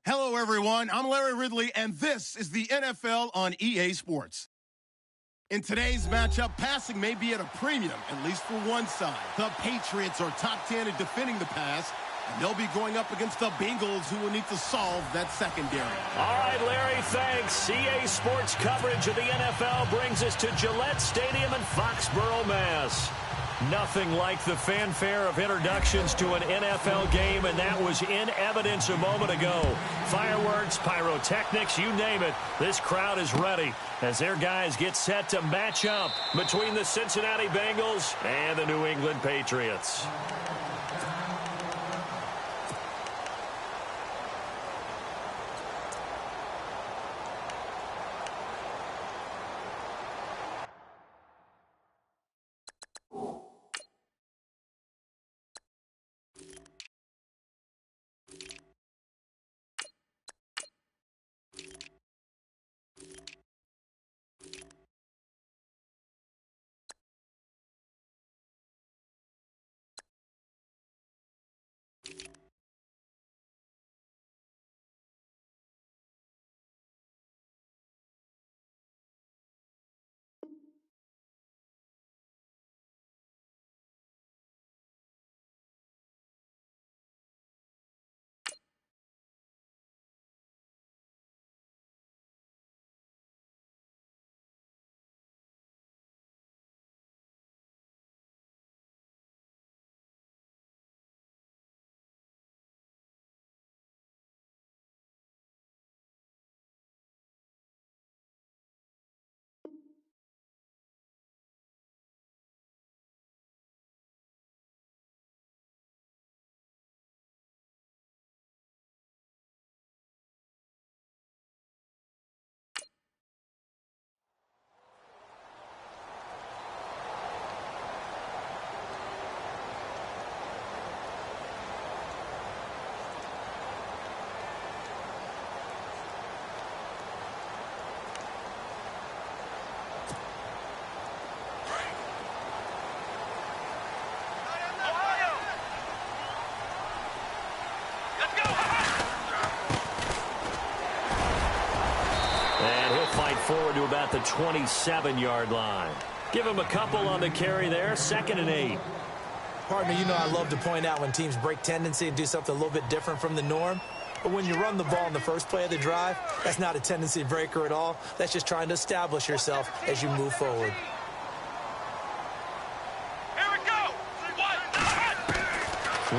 Hello, everyone. I'm Larry Ridley, and this is the NFL on EA Sports. In today's matchup, passing may be at a premium, at least for one side. The Patriots are top 10 at defending the pass, and they'll be going up against the Bengals, who will need to solve that secondary. All right, Larry, thanks. EA Sports coverage of the NFL brings us to Gillette Stadium in Foxborough, Mass. Nothing like the fanfare of introductions to an NFL game, and that was in evidence a moment ago. Fireworks, pyrotechnics, you name it. This crowd is ready as their guys get set to match up between the Cincinnati Bengals and the New England Patriots. Forward to about the 27-yard line. Give him a couple on the carry there. 2nd and 8. Partner, you know I love to point out when teams break tendency and do something a little bit different from the norm. But when you run the ball in the first play of the drive, that's not a tendency breaker at all. That's just trying to establish yourself as you move forward. Here we go.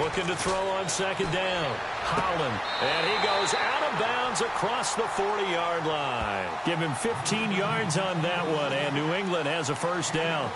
Looking to throw on 2nd down. Holland, and he goes out of bounds across the 40-yard line. Give him 15 yards on that one, and New England has a 1st down.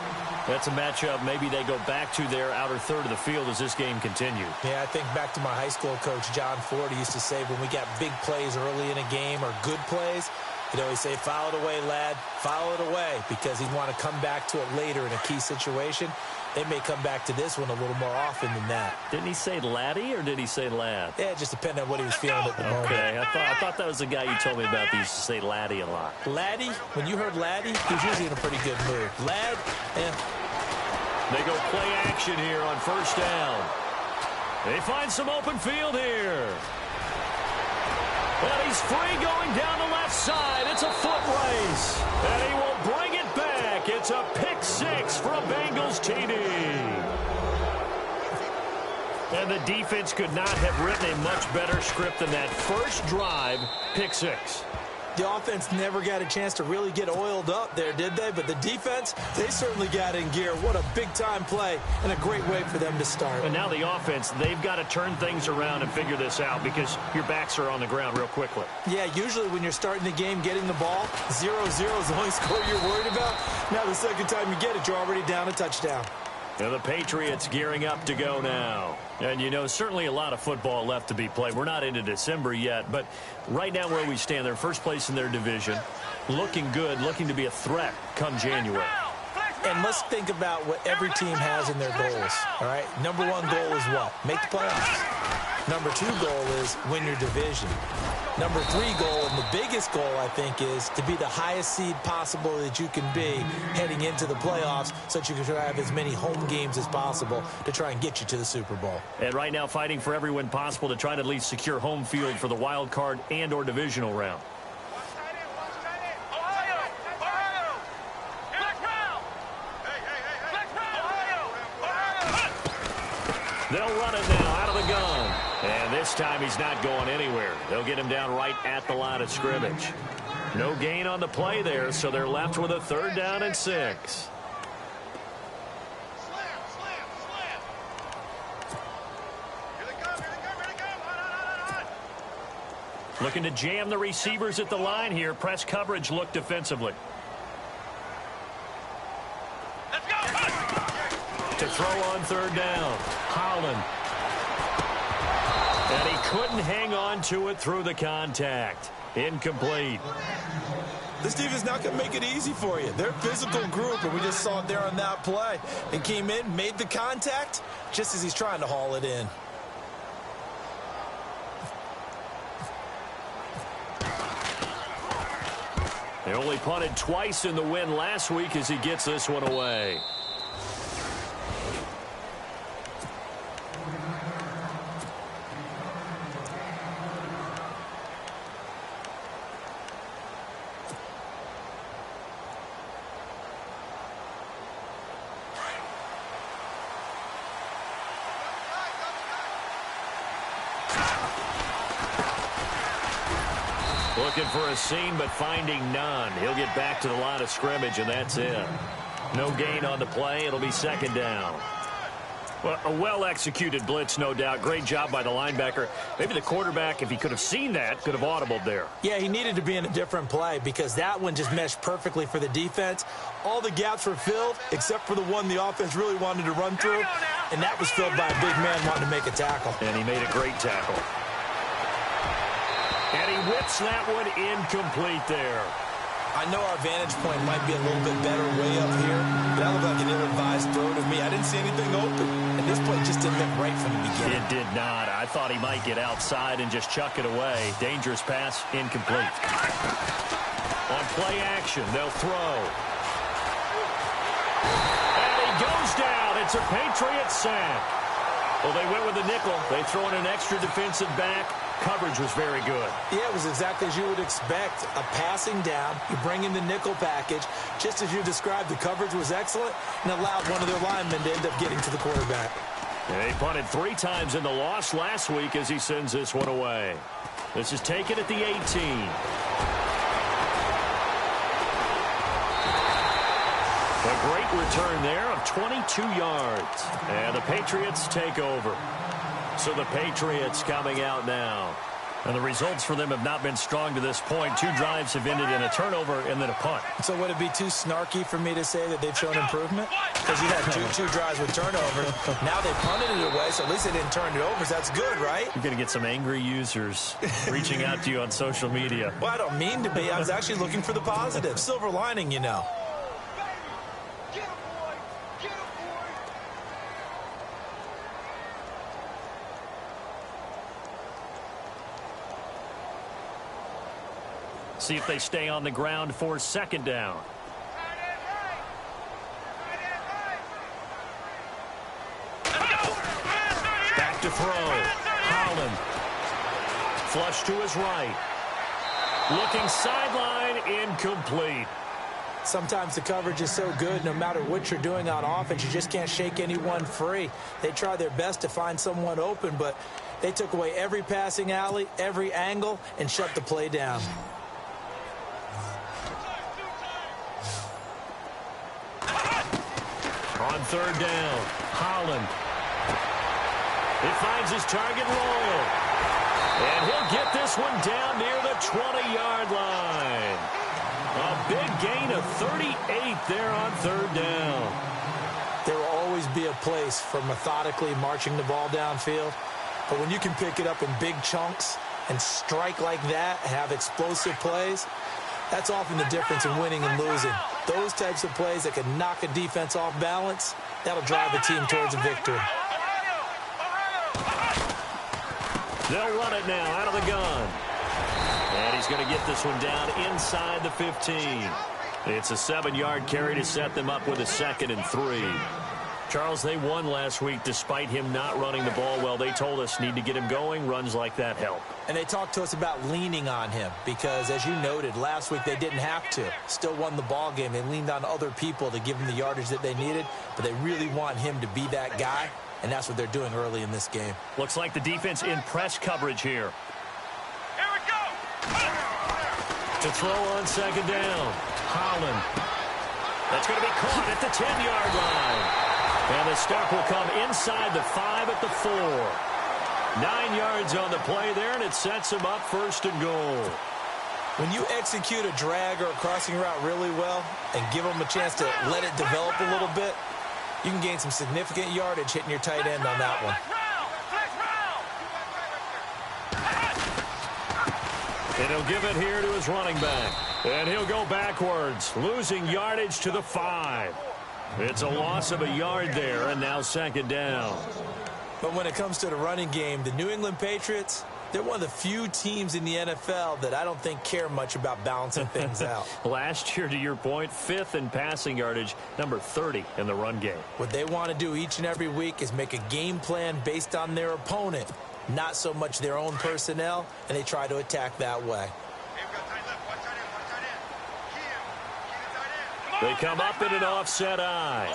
That's a matchup maybe they go back to their outer third of the field as this game continues. Yeah, I think back to my high school coach, John Ford. He used to say when we got big plays early in a game or good plays, he'd always say, foul it away, lad, foul it away, because he'd want to come back to it later in a key situation. They may come back to this one a little more often than that. Didn't he say laddie or did he say lad? Yeah, it just depended on what he was feeling at the moment. Okay, I thought that was the guy you told me about that used to say laddie a lot. Laddie? When you heard laddie, he was usually in a pretty good mood. Lad, They go play action here on 1st down. They find some open field here. And he's free going down the left side. It's a foot race. And he will bring it back. It's a pick 6 for a Bengals TD. And the defense could not have written a much better script than that first drive, pick 6. The offense never got a chance to really get oiled up there, did they? But the defense, they certainly got in gear. What a big-time play and a great way for them to start. And now the offense, they've got to turn things around and figure this out because your backs are on the ground real quickly. Yeah, usually when you're starting the game, getting the ball, 0-0 is the only score you're worried about. Now the second time you get it, you're already down a touchdown. Now the Patriots gearing up to go now. And, you know, certainly a lot of football left to be played. We're not into December yet, but right now where we stand, they're first place in their division. Looking good, looking to be a threat come January. And let's think about what every team has in their goals, all right? Number 1 goal is what? Make the playoffs. Number 2 goal is win your division. Number 3 goal, and the biggest goal, I think, is to be the highest seed possible that you can be heading into the playoffs so that you can try to have as many home games as possible to try and get you to the Super Bowl. And right now fighting for every win possible to try to at least secure home field for the wild card and or divisional round. They'll run it now out of the gun. And this time he's not going anywhere. They'll get him down right at the line of scrimmage. No gain on the play there, so they're left with a 3rd down and 6. Looking to jam the receivers at the line here. Press coverage look defensively. To throw on 3rd down. Holland. And he couldn't hang on to it through the contact. Incomplete. This team is not going to make it easy for you. They're a physical group, and we just saw it there on that play. And came in, made the contact, just as he's trying to haul it in. They only punted twice in the win last week as he gets this one away. Looking for a seam, but finding none. He'll get back to the line of scrimmage, and that's it. No gain on the play. It'll be 2nd down. Well, a well-executed blitz, no doubt. Great job by the linebacker. Maybe the quarterback, if he could have seen that, could have audibled there. Yeah, he needed to be in a different play because that one just meshed perfectly for the defense. All the gaps were filled except for the one the offense really wanted to run through, and that was filled by a big man wanting to make a tackle. And he made a great tackle. And he whips that one incomplete there. I know our vantage point might be a little bit better way up here, but that looked like an ill-advised throw to me. I didn't see anything open, and this play just didn't look right from the beginning. It did not. I thought he might get outside and just chuck it away. Dangerous pass, incomplete. On play action, they'll throw. And he goes down. It's a Patriot sack. Well, they went with the nickel. They throw in an extra defensive back. Coverage was very good. Yeah, it was exactly as you would expect. A passing down. You bring in the nickel package. Just as you described, the coverage was excellent and allowed one of their linemen to end up getting to the quarterback. They punted 3 times in the loss last week as he sends this one away. This is taken at the 18. A great return there of 22 yards. And the Patriots take over. So the Patriots coming out now. And the results for them have not been strong to this point. 2 drives have ended in a turnover and then a punt. So would it be too snarky for me to say that they've shown improvement? Because you had two drives with turnover. Now they punted it away, so at least they didn't turn it over. So that's good, right? You're going to get some angry users reaching out to you on social media. Well, I don't mean to be. I was actually looking for the positive. Silver lining, you know. See if they stay on the ground for 2nd down. Back to throw. Holland. Flush to his right. Looking sideline, incomplete. Sometimes the coverage is so good, no matter what you're doing on offense, you just can't shake anyone free. They try their best to find someone open, but they took away every passing alley, every angle, and shut the play down. On 3rd down, Holland. It finds his target Royal. And he'll get this one down near the 20-yard line. A big gain of 38 there on 3rd down. There will always be a place for methodically marching the ball downfield. But when you can pick it up in big chunks and strike like that, have explosive plays, that's often the difference in winning and losing. Those types of plays that can knock a defense off balance, that'll drive a team towards a victory. They'll run it now out of the gun. And he's going to get this one down inside the 15. It's a 7-yard carry to set them up with a 2nd and 3. Charles, they won last week despite him not running the ball well. They told us need to get him going. Runs like that help. And they talked to us about leaning on him because, as you noted, last week they didn't have to. Still won the ball game. They leaned on other people to give them the yardage that they needed, but they really want him to be that guy, and that's what they're doing early in this game. Looks like the defense in press coverage here. Here we go! To throw on 2nd down. Holland. That's going to be caught at the 10-yard line. And the stop will come inside the 5 at the 4. 9 yards on the play there, and it sets him up 1st and goal. When you execute a drag or a crossing route really well and give them a chance to let it develop a little bit, you can gain some significant yardage hitting your tight end on that one. And he'll give it here to his running back. And he'll go backwards, losing yardage to the 5. It's a loss of a yard there, and now 2nd down. But when it comes to the running game, the New England Patriots, they're one of the few teams in the NFL that I don't think care much about balancing things out. Last year, to your point, 5th in passing yardage, number 30 in the run game. What they want to do each and every week is make a game plan based on their opponent, not so much their own personnel, and they try to attack that way. They come up in an offset eye.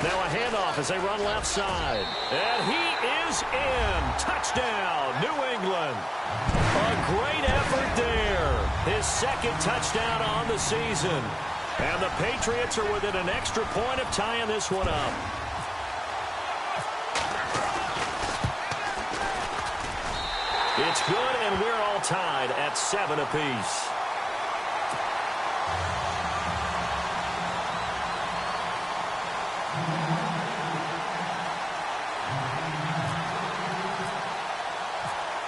Now a handoff as they run left side. And he is in. Touchdown, New England. A great effort there. His 2nd touchdown on the season. And the Patriots are within an extra point of tying this one up. It's good, and we're all tied at 7 apiece.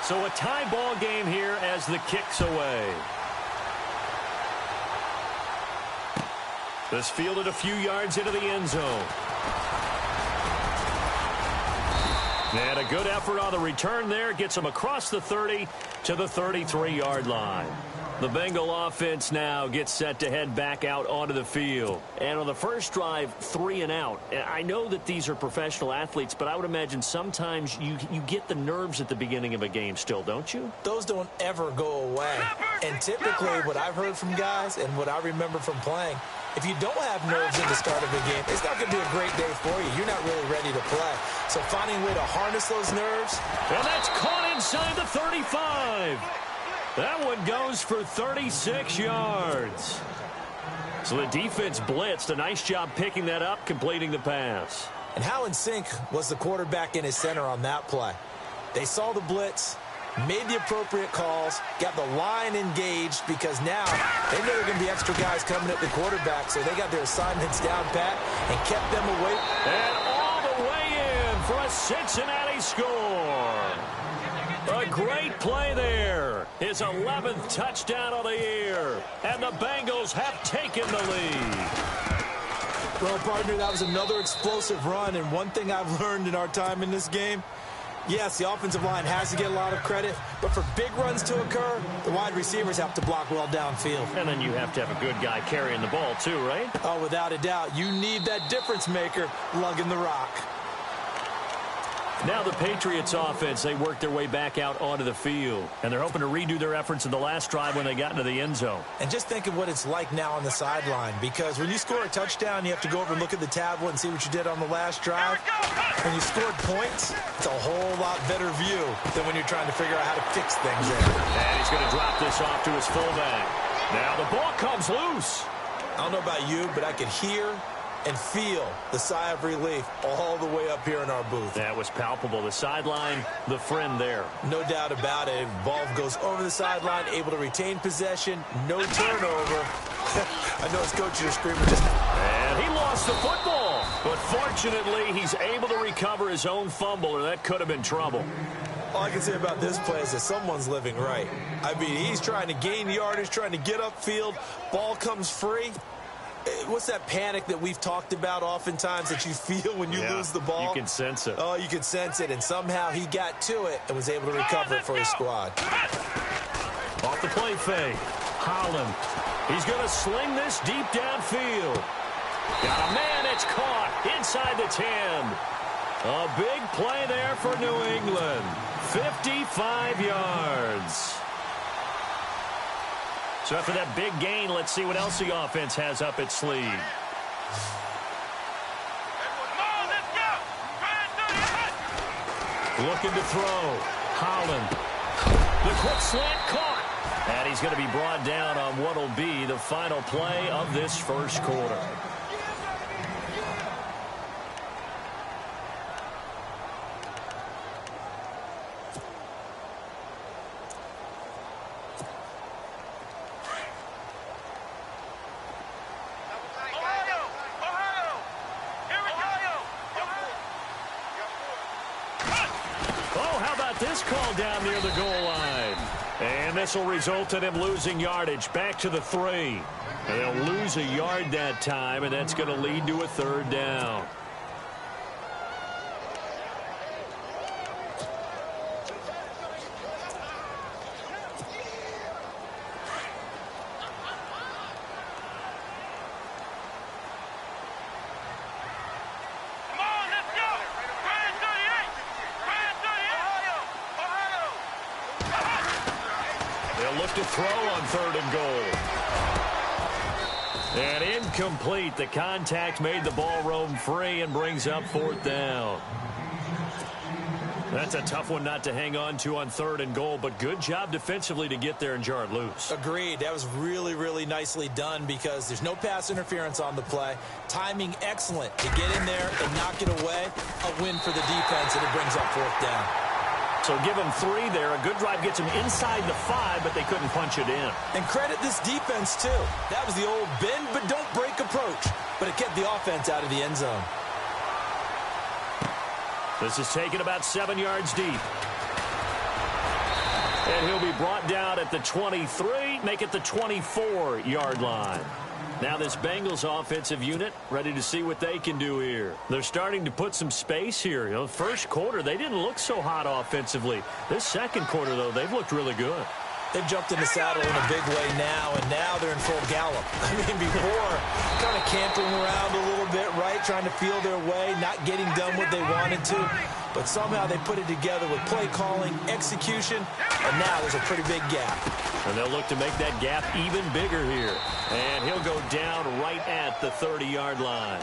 So a tie ball game here as the kick's away. This fielded a few yards into the end zone. And a good effort on the return there. Gets him across the 30 to the 33-yard line. The Bengal offense now gets set to head back out onto the field. And on the first drive, 3 and out. I know that these are professional athletes, but I would imagine sometimes you get the nerves at the beginning of a game still, don't you? Those don't ever go away. And typically what I've heard from guys and what I remember from playing, if you don't have nerves at the start of a game, it's not going to be a great day for you. You're not really ready to play. So finding a way to harness those nerves. And that's caught inside the 35. That one goes for 36 yards. So the defense blitzed. A nice job picking that up, completing the pass. And how in sync was the quarterback and his center on that play? They saw the blitz, made the appropriate calls, got the line engaged because now they know there are going to be extra guys coming at the quarterback, so they got their assignments down pat and kept them away. And all the way in for a Cincinnati score. A great play there. His 11th touchdown of the year. And the Bengals have taken the lead. Well, partner, that was another explosive run, and one thing I've learned in our time in this game, yes, the offensive line has to get a lot of credit, but for big runs to occur, the wide receivers have to block well downfield. And then you have to have a good guy carrying the ball too, right? Oh, without a doubt. You need that difference maker lugging the rock. Now the Patriots offense, they work their way back out onto the field. And they're hoping to redo their efforts in the last drive when they got into the end zone. And just think of what it's like now on the sideline, because when you score a touchdown, you have to go over and look at the tablet and see what you did on the last drive. When you scored points, it's a whole lot better view than when you're trying to figure out how to fix things there. And he's going to drop this off to his fullback. Now the ball comes loose. I don't know about you, but I could hear and feel the sigh of relief all the way up here in our booth. That was palpable. The sideline, the friend there. No doubt about it. Ball goes over the sideline, able to retain possession, no turnover. I know his coach is screaming just... And he lost the football. But fortunately, he's able to recover his own fumble, or that could have been trouble. All I can say about this play is that someone's living right. I mean, he's trying to gain yardage, trying to get upfield. Ball comes free. What's that panic that we've talked about oftentimes that you feel when you lose the ball? You can sense it. Oh, you can sense it, and somehow he got to it and was able to recover it for his squad. Off the play fake. Holland. He's going to sling this deep downfield. Got a man, it's caught inside the 10. A big play there for New England. 55 yards. So after that big gain, let's see what else the offense has up its sleeve. Looking to throw. Holland. The quick slant caught. And he's going to be brought down on what will be the final play of this first quarter. This call down near the goal line. And this will result in him losing yardage back to the 3. And they'll lose a yard that time, and that's going to lead to a third down. To throw on 3rd and goal. And incomplete. The contact made the ball roam free and brings up 4th down. That's a tough one not to hang on to on 3rd and goal, but good job defensively to get there and jar it loose. Agreed. That was really, really nicely done because there's no pass interference on the play. Timing excellent to get in there and knock it away. A win for the defense, and it brings up 4th down. So give them 3 there. A good drive gets them inside the 5, but they couldn't punch it in. And credit this defense, too. That was the old bend but don't break approach, but it kept the offense out of the end zone. This is taken about 7 yards deep. And he'll be brought down at the 23, make it the 24-yard line. Now this Bengals offensive unit ready to see what they can do here. They're starting to put some space here. You know, first quarter, they didn't look so hot offensively. This second quarter, though, they've looked really good. They've jumped in the saddle in a big way now, and now they're in full gallop. I mean, before, kind of cantering around a little bit, right, trying to feel their way, not getting done what they wanted to. But somehow they put it together with play calling, execution, and now there's a pretty big gap. And they'll look to make that gap even bigger here. And he'll go down right at the 30-yard line.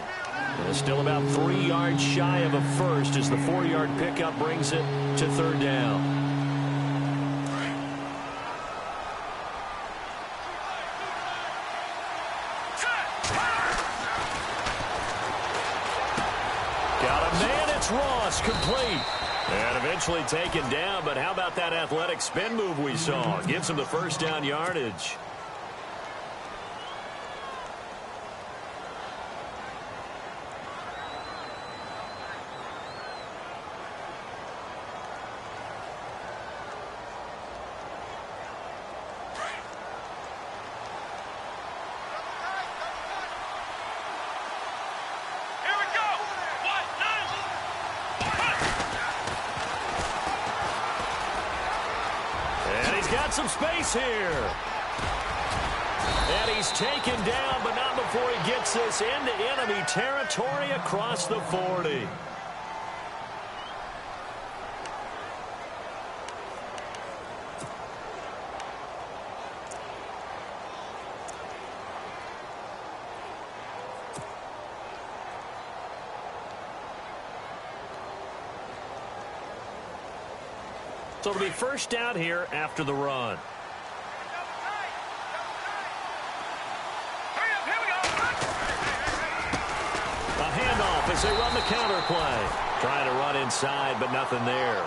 And still about 3 yards shy of a first as the 4-yard pickup brings it to 3rd down. Got a man, it's Ross, complete. And eventually taken down, but how about that athletic spin move we saw? Gives him the first down yardage. Got some space here. And he's taken down, but not before he gets this into enemy territory across the 40. So it'll be first down here after the run. A handoff as they run the counter play. Trying to run inside, but nothing there.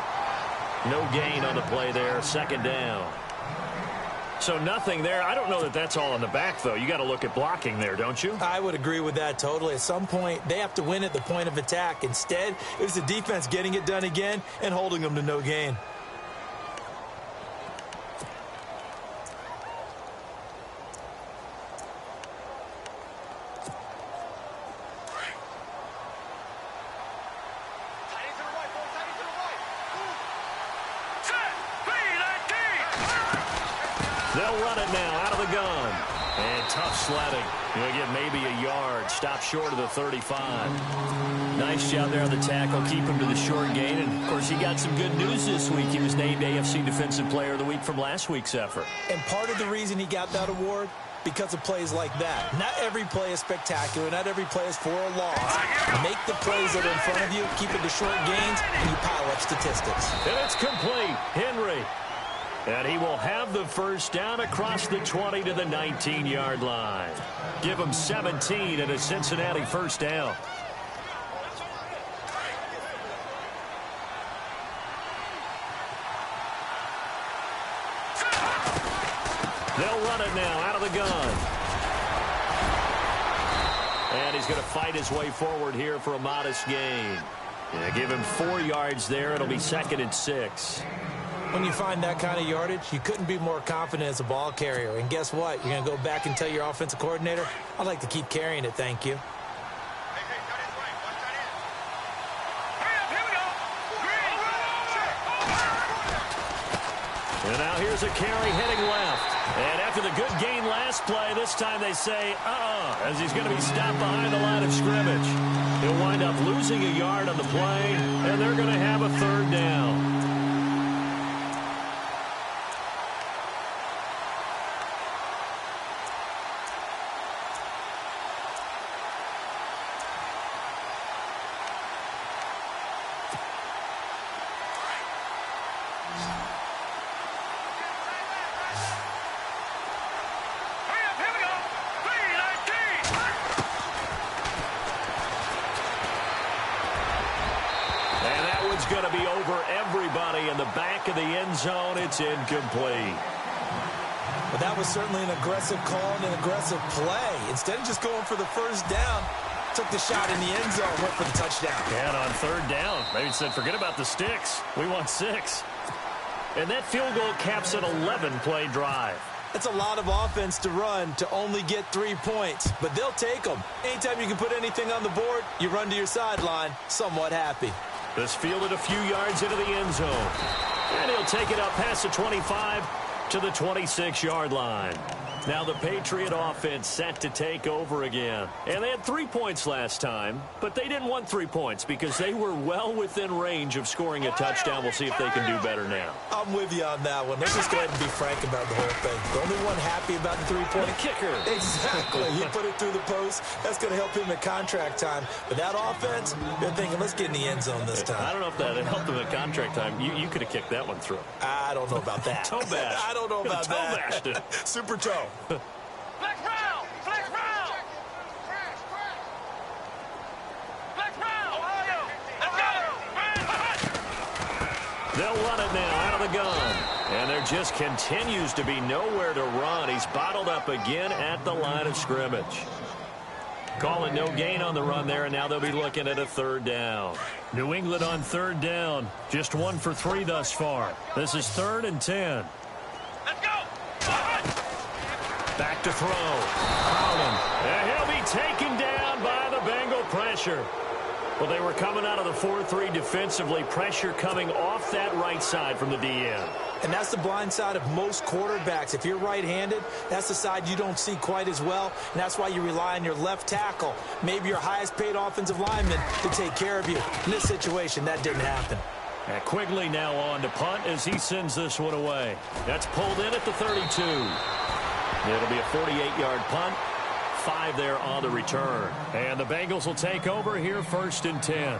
No gain on the play there. 2nd down. So nothing there. I don't know that that's all in the back, though. You got to look at blocking there, don't you? I would agree with that totally. At some point, they have to win at the point of attack. Instead, it was the defense getting it done again and holding them to no gain. They'll run it now out of the gun. And tough sledding. He'll get maybe a yard. Stop short of the 35. Nice job there on the tackle. Keep him to the short gain. And, of course, he got some good news this week. He was named AFC Defensive Player of the Week from last week's effort. And part of the reason he got that award, because of plays like that. Not every play is spectacular. Not every play is for a loss. Make the plays that are in front of you, keep it to short gains, and you pile up statistics. And it's complete. Henry. And he will have the first down across the 20 to the 19-yard line. Give him 17 and a Cincinnati first down. They'll run it now out of the gun. And he's going to fight his way forward here for a modest gain. Yeah, give him 4 yards there. It'll be 2nd and 6. When you find that kind of yardage, you couldn't be more confident as a ball carrier. And guess what? You're going to go back and tell your offensive coordinator, I'd like to keep carrying it, thank you. And now here's a carry heading left. And after the good gain last play, this time they say, as he's going to be stopped behind the line of scrimmage. He'll wind up losing a yard on the play, and they're going to have a 3rd down. Going to be over everybody in the back of the end zone. It's incomplete. Well, that was certainly an aggressive call and an aggressive play. Instead of just going for the first down, took the shot in the end zone, went for the touchdown. And on 3rd down, maybe said, forget about the sticks. We want 6. And that field goal caps an 11-play drive. That's a lot of offense to run to only get 3 points, but they'll take them. Anytime you can put anything on the board, you run to your sideline, somewhat happy. This fielded a few yards into the end zone. And he'll take it up past the 25 to the 26-yard line. Now the Patriot offense set to take over again. And they had 3 points last time, but they didn't want 3 points because they were well within range of scoring a touchdown. We'll see if they can do better now. I'm with you on that one. Let's just go ahead and be frank about the whole thing. The only one happy about the 3-point kicker. Exactly. He put it through the post. That's going to help him at contract time. But that offense, they're thinking, let's get in the end zone this time. I don't know if that helped him at contract time. You could have kicked that one through. I don't know about that. Toe bash. I don't know about that. Toe bashed it. Super toe. Flex round! Flex round! Flex round! Ohio! Let's go! They'll run it now out of the gun. And there just continues to be nowhere to run. He's bottled up again at the line of scrimmage. Call it no gain on the run there, and now they'll be looking at a 3rd down. New England on 3rd down. Just 1 for 3 thus far. This is 3rd and 10. Let's go! Back to throw. Holland. And he'll be taken down by the Bengal pressure. Well, they were coming out of the 4-3 defensively. Pressure coming off that right side from the DN. And that's the blind side of most quarterbacks. If you're right-handed, that's the side you don't see quite as well. And that's why you rely on your left tackle, maybe your highest-paid offensive lineman, to take care of you. In this situation, that didn't happen. And Quigley now on to punt as he sends this one away. That's pulled in at the 32. It'll be a 48-yard punt. 5 there on the return. And the Bengals will take over here 1st and 10.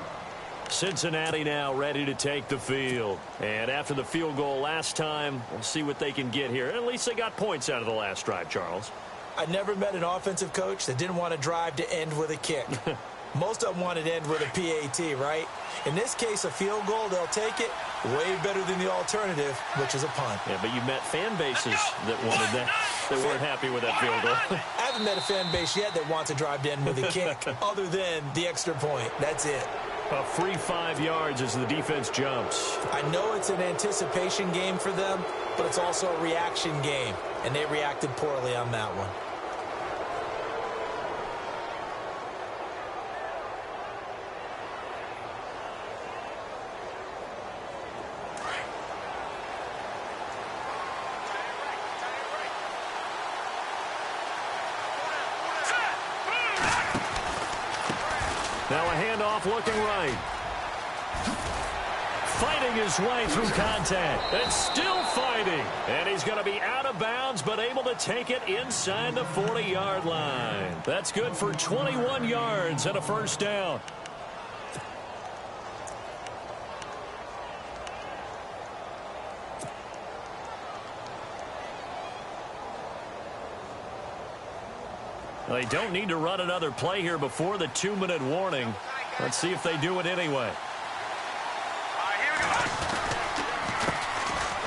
Cincinnati now ready to take the field. And after the field goal last time, we'll see what they can get here. At least they got points out of the last drive, Charles. I never met an offensive coach that didn't want to drive to end with a kick. Most of them wanted to end with a PAT, right? In this case, a field goal, they'll take it. Way better than the alternative, which is a punt. Yeah, but you met fan bases that wanted that, that weren't happy with that field goal. I haven't met a fan base yet that wants to drive to end with a kick, other than the extra point. That's it. A free 5 yards as the defense jumps. I know it's an anticipation game for them, but it's also a reaction game, and they reacted poorly on that one. Now a handoff looking right. Fighting his way through contact. And still fighting. And he's going to be out of bounds, but able to take it inside the 40-yard line. That's good for 21 yards and a first down. They don't need to run another play here before the 2-minute warning. Let's see if they do it anyway.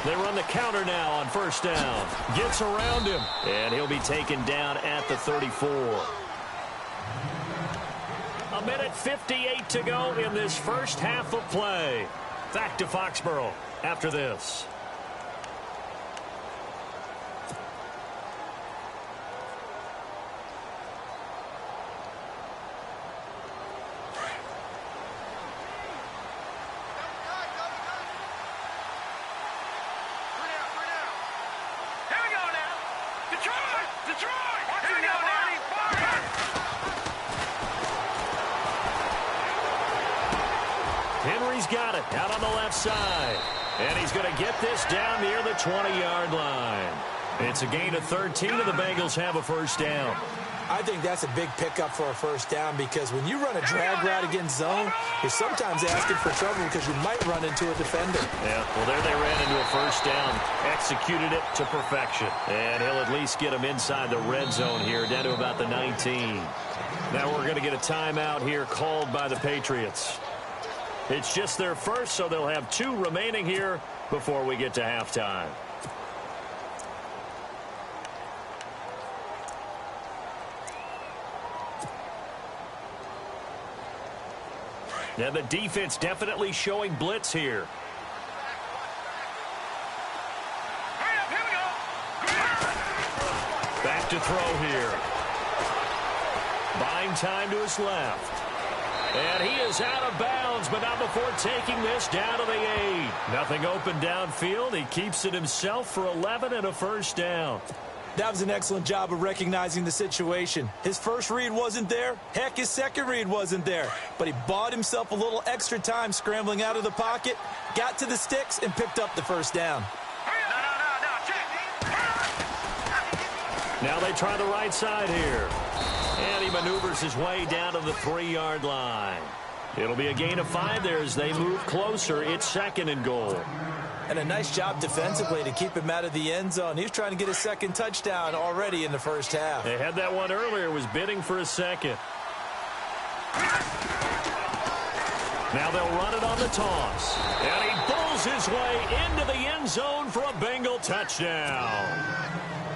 They run the counter now on first down. Gets around him, and he'll be taken down at the 34. A minute 58 to go in this first half of play. Back to Foxborough after this. Henry's got it out on the left side. And he's going to get this down near the 20-yard line. It's a gain of 13, and the Bengals have a first down. I think that's a big pickup for a first down because when you run a drag route against zone, you're sometimes asking for trouble because you might run into a defender. Yeah, well, there they ran into a first down, executed it to perfection. And he'll at least get him inside the red zone here, down to about the 19. Now we're going to get a timeout here called by the Patriots. It's just their first, so they'll have 2 remaining here before we get to halftime. Now the defense definitely showing blitz here. Back to throw here. Buying time to his left. And he is out of bounds, but not before taking this down to the 8. Nothing open downfield. He keeps it himself for 11 and a first down. That was an excellent job of recognizing the situation. His first read wasn't there. Heck, his second read wasn't there. But he bought himself a little extra time scrambling out of the pocket, got to the sticks, and picked up the first down. Now they try the right side here. And he maneuvers his way down to the 3-yard line. It'll be a gain of 5 there as they move closer. It's 2nd and goal. And a nice job defensively to keep him out of the end zone. He was trying to get his second touchdown already in the first half. They had that one earlier, was bidding for a second. Now they'll run it on the toss. And he bowls his way into the end zone for a Bengal touchdown.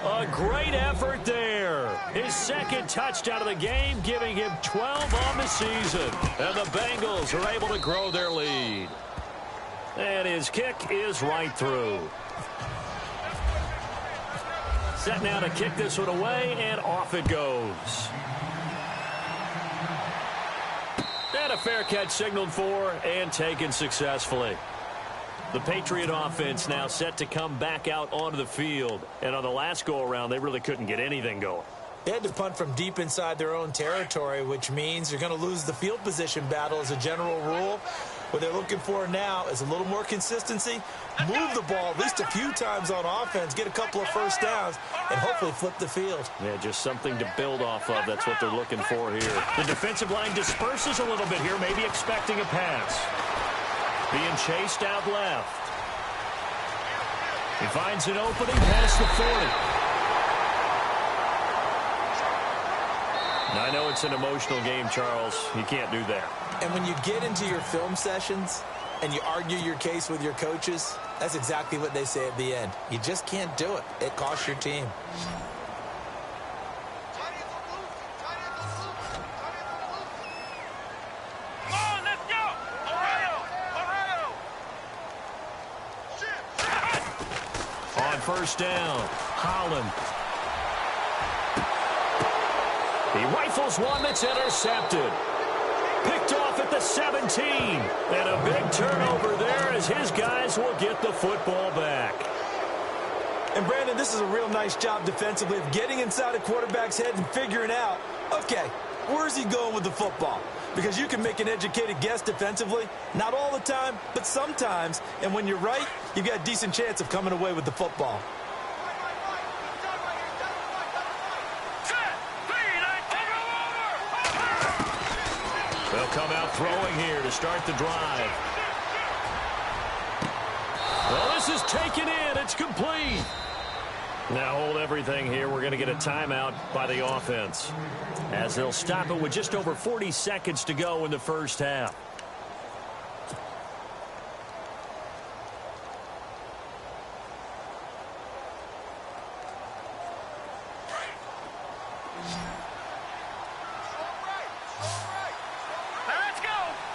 A great effort there. His second touchdown of the game, giving him 12 on the season. And the Bengals are able to grow their lead. And his kick is right through. Set now to kick this one away, and off it goes. And a fair catch signaled for and taken successfully. The Patriot offense now set to come back out onto the field. And on the last go-around, they really couldn't get anything going. They had to punt from deep inside their own territory, which means you're going to lose the field position battle as a general rule. What they're looking for now is a little more consistency, move the ball at least a few times on offense, get a couple of first downs, and hopefully flip the field. Yeah, just something to build off of. That's what they're looking for here. The defensive line disperses a little bit here, maybe expecting a pass. Being chased out left. He finds an opening past the 40. Now, I know it's an emotional game, Charles. You can't do that. And when you get into your film sessions and you argue your case with your coaches, that's exactly what they say at the end. You just can't do it. It costs your team. Come on, let's go! On first down, Holland. He rifles one that's intercepted. Picked off at the 17. And a big turnover there as his guys will get the football back. And, Brandon, this is a real nice job defensively of getting inside a quarterback's head and figuring out, okay, where's he going with the football? because you can make an educated guess defensively. Not all the time, but sometimes. And when you're right, you've got a decent chance of coming away with the football. They'll come out throwing here to start the drive. Well, this is taken in. It's complete. Now hold everything here. We're going to get a timeout by the offense, as they'll stop it with just over 40 seconds to go in the first half. Let's go.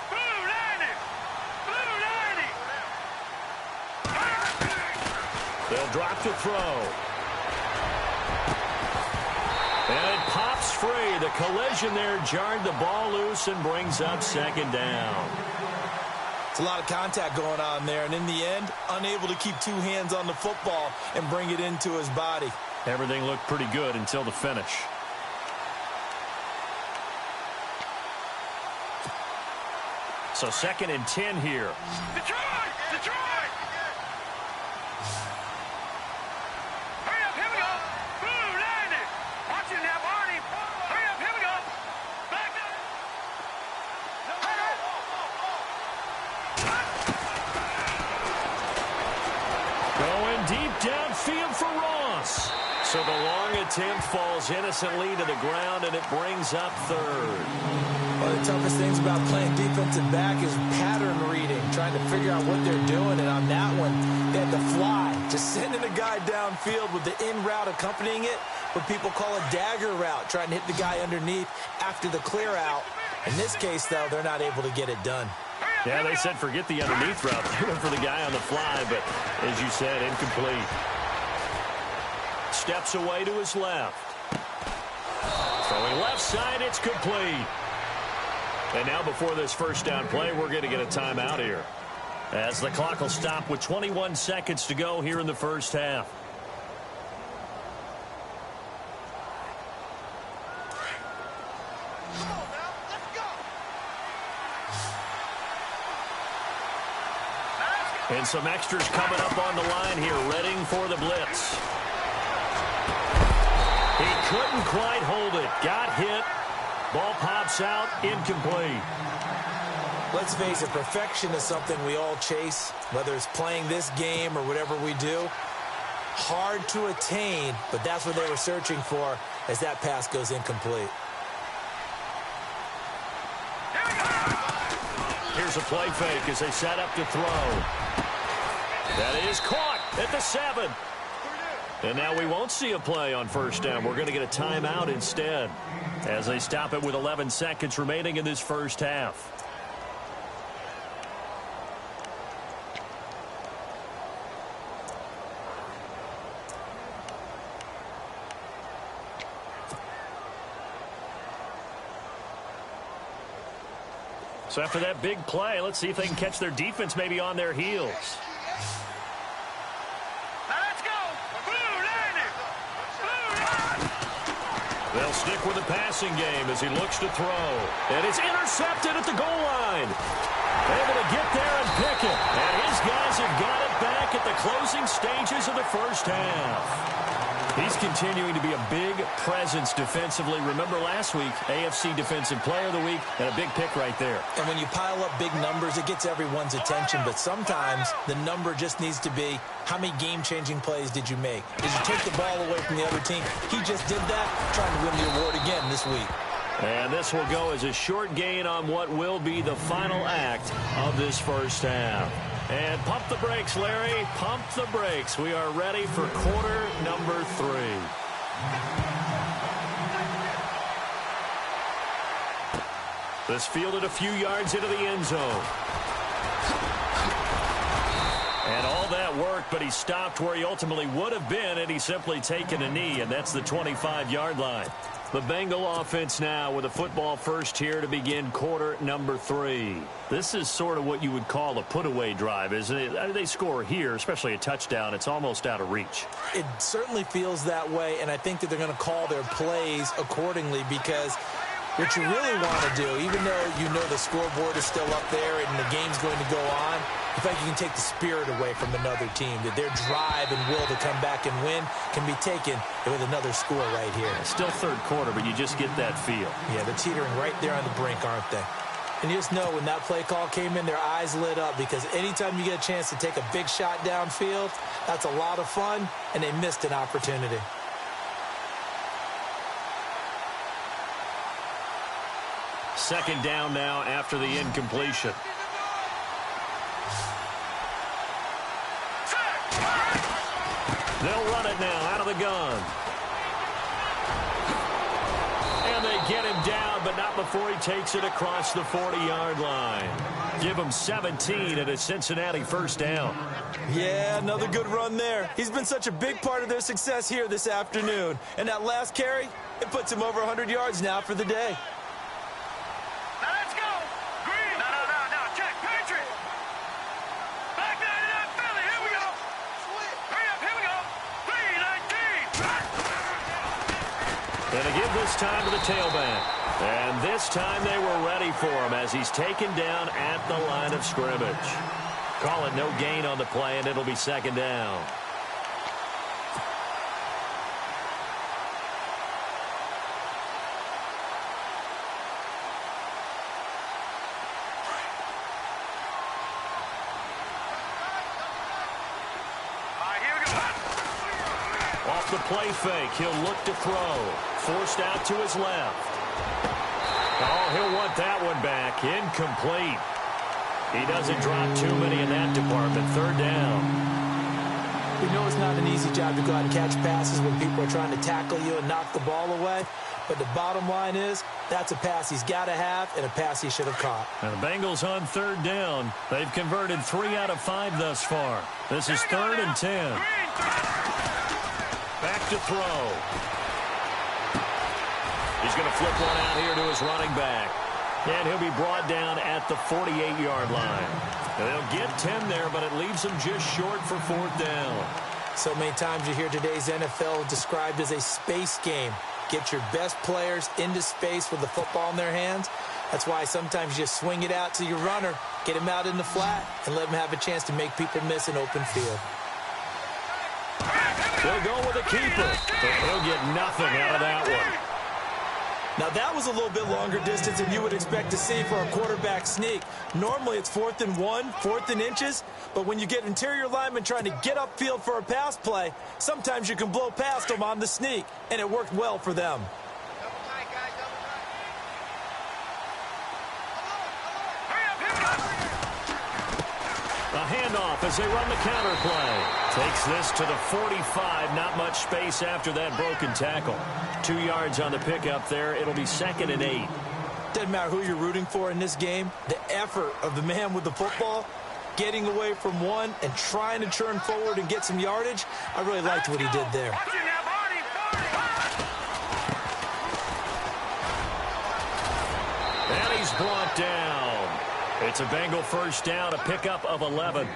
Blue 90. Blue 90. They'll drop to throw. And it pops free. The collision there jarred the ball loose and brings up second down. It's a lot of contact going on there, and in the end, unable to keep two hands on the football and bring it into his body. Everything looked pretty good until the finish. So 2nd and 10 here. Detroit! Hurry up, here we go. Blue 90. Watch it now, Barney. Hurry up, here we go. Back up. Going deep downfield for Ross. So the long attempt falls innocently to the ground, and it brings up 3rd. One of the toughest things about playing defensive back is pattern reading, trying to figure out what they're doing. And on that one, they had to fly, just sending a guy downfield with the in route accompanying it, what people call a dagger route, trying to hit the guy underneath after the clear out. In this case, though, they're not able to get it done. Yeah, they said forget the underneath route. They went for the guy on the fly, but as you said, incomplete. Steps away to his left. Throwing left side, it's complete. And now before this first down play, we're going to get a timeout here, as the clock will stop with 21 seconds to go here in the first half. And some extras coming up on the line here, readying for the blitz. He couldn't quite hold it. Got hit. Ball pops out, incomplete. Let's face it, perfection is something we all chase, whether it's playing this game or whatever we do. Hard to attain, but that's what they were searching for as that pass goes incomplete. Here's a play fake as they set up to throw. That is caught at the 7. And now we won't see a play on first down. We're going to get a timeout instead, as they stop it with 11 seconds remaining in this first half. So after that big play, let's see if they can catch their defense maybe on their heels. Let's go. Blue 90. They'll stick with the passing game as he looks to throw. And it's intercepted at the goal line. Able to get there and pick it. And his guys have got it back at the closing stages of the first half. He's continuing to be a big presence defensively. Remember last week, AFC Defensive Player of the Week, and a big pick right there. And when you pile up big numbers, it gets everyone's attention. But sometimes the number just needs to be, how many game-changing plays did you make? Did you take the ball away from the other team? He just did that, trying to win the award again this week. And this will go as a short gain on what will be the final act of this first half. And pump the brakes, Larry. Pump the brakes. We are ready for quarter number 3. This fielded a few yards into the end zone. And all that worked, but he stopped where he ultimately would have been had he simply taken a knee, and that's the 25-yard line. The Bengal offense now with a football first here to begin quarter number 3. This is sort of what you would call a put-away drive, isn't it? They score here, especially a touchdown. It's almost out of reach. It certainly feels that way, and I think that they're going to call their plays accordingly because What you really want to do, even though you know the scoreboard is still up there and the game's going to go on, I think you can take the spirit away from another team, that their drive and will to come back and win can be taken with another score right here. Still third quarter, but you just get that feel. Yeah, they're teetering right there on the brink, aren't they? And you just know when that play call came in, their eyes lit up, because anytime you get a chance to take a big shot downfield, that's a lot of fun, and they missed an opportunity. Second down now after the incompletion. They'll run it now out of the gun. And they get him down, but not before he takes it across the 40-yard line. Give him 17 at a Cincinnati first down. Yeah, another good run there. He's been such a big part of their success here this afternoon. And that last carry, it puts him over 100 yards now for the day. Now let's go. Green. No. Check. Patriot. Back down to that Philly. Here we go. Hurry up. Here we go. 3-19. And they give this time to the tailback. And this time they were ready for him as he's taken down at the line of scrimmage. Call it no gain on the play, and it'll be second down. Off the play fake, he'll look to throw. Forced out to his left. Oh, he'll want that one back. Incomplete. He doesn't drop too many in that department. Third down. We know it's not an easy job to go out and catch passes when people are trying to tackle you and knock the ball away. But the bottom line is, that's a pass he's got to have and a pass he should have caught. And the Bengals on third down. They've converted 3 out of 5 thus far. This is 3rd and 10. Back to throw. He's going to flip one out here to his running back. And he'll be brought down at the 48-yard line. And they'll get 10 there, but it leaves them just short for 4th down. So many times you hear today's NFL described as a space game. Get your best players into space with the football in their hands. That's why sometimes you swing it out to your runner, get him out in the flat, and let him have a chance to make people miss an open field. They'll go with a keeper, but he'll get nothing out of that one. Now, that was a little bit longer distance than you would expect to see for a quarterback sneak. Normally, it's 4th and 1, 4th and inches, but when you get interior linemen trying to get upfield for a pass play, sometimes you can blow past them on the sneak, and it worked well for them. A handoff as they run the counter play. Takes this to the 45. Not much space after that broken tackle. 2 yards on the pickup there. It'll be 2nd and 8. Doesn't matter who you're rooting for in this game. The effort of the man with the football, getting away from one and trying to turn forward and get some yardage, I really liked what he did there. And he's brought down. It's a Bengal first down, a pickup of 11.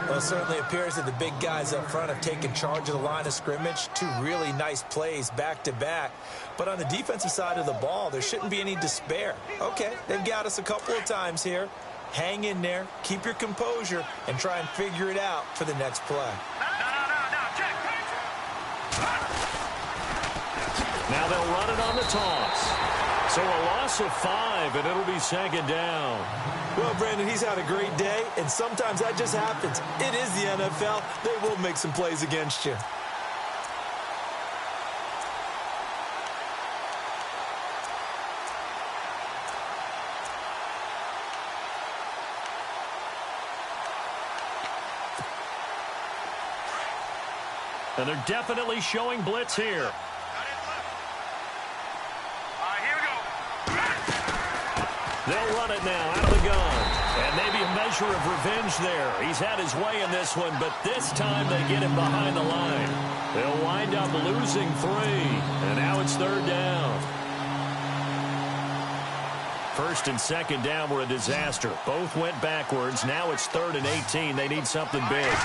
Well, it certainly appears that the big guys up front have taken charge of the line of scrimmage. 2 really nice plays back-to-back. But on the defensive side of the ball, there shouldn't be any despair. Okay, they've got us a couple of times here. Hang in there, keep your composure, and try and figure it out for the next play. Now they'll run it on the toss. So a loss of 5, and it'll be 2nd down. Well, Brandon, he's had a great day, and sometimes that just happens. It is the NFL. They will make some plays against you. And they're definitely showing blitz here. They'll run it now out of the gun. And maybe a measure of revenge there. He's had his way in this one, but this time they get him behind the line. They'll wind up losing 3. And now it's 3rd down. 1st and 2nd down were a disaster. Both went backwards. Now it's 3rd and 18. They need something big.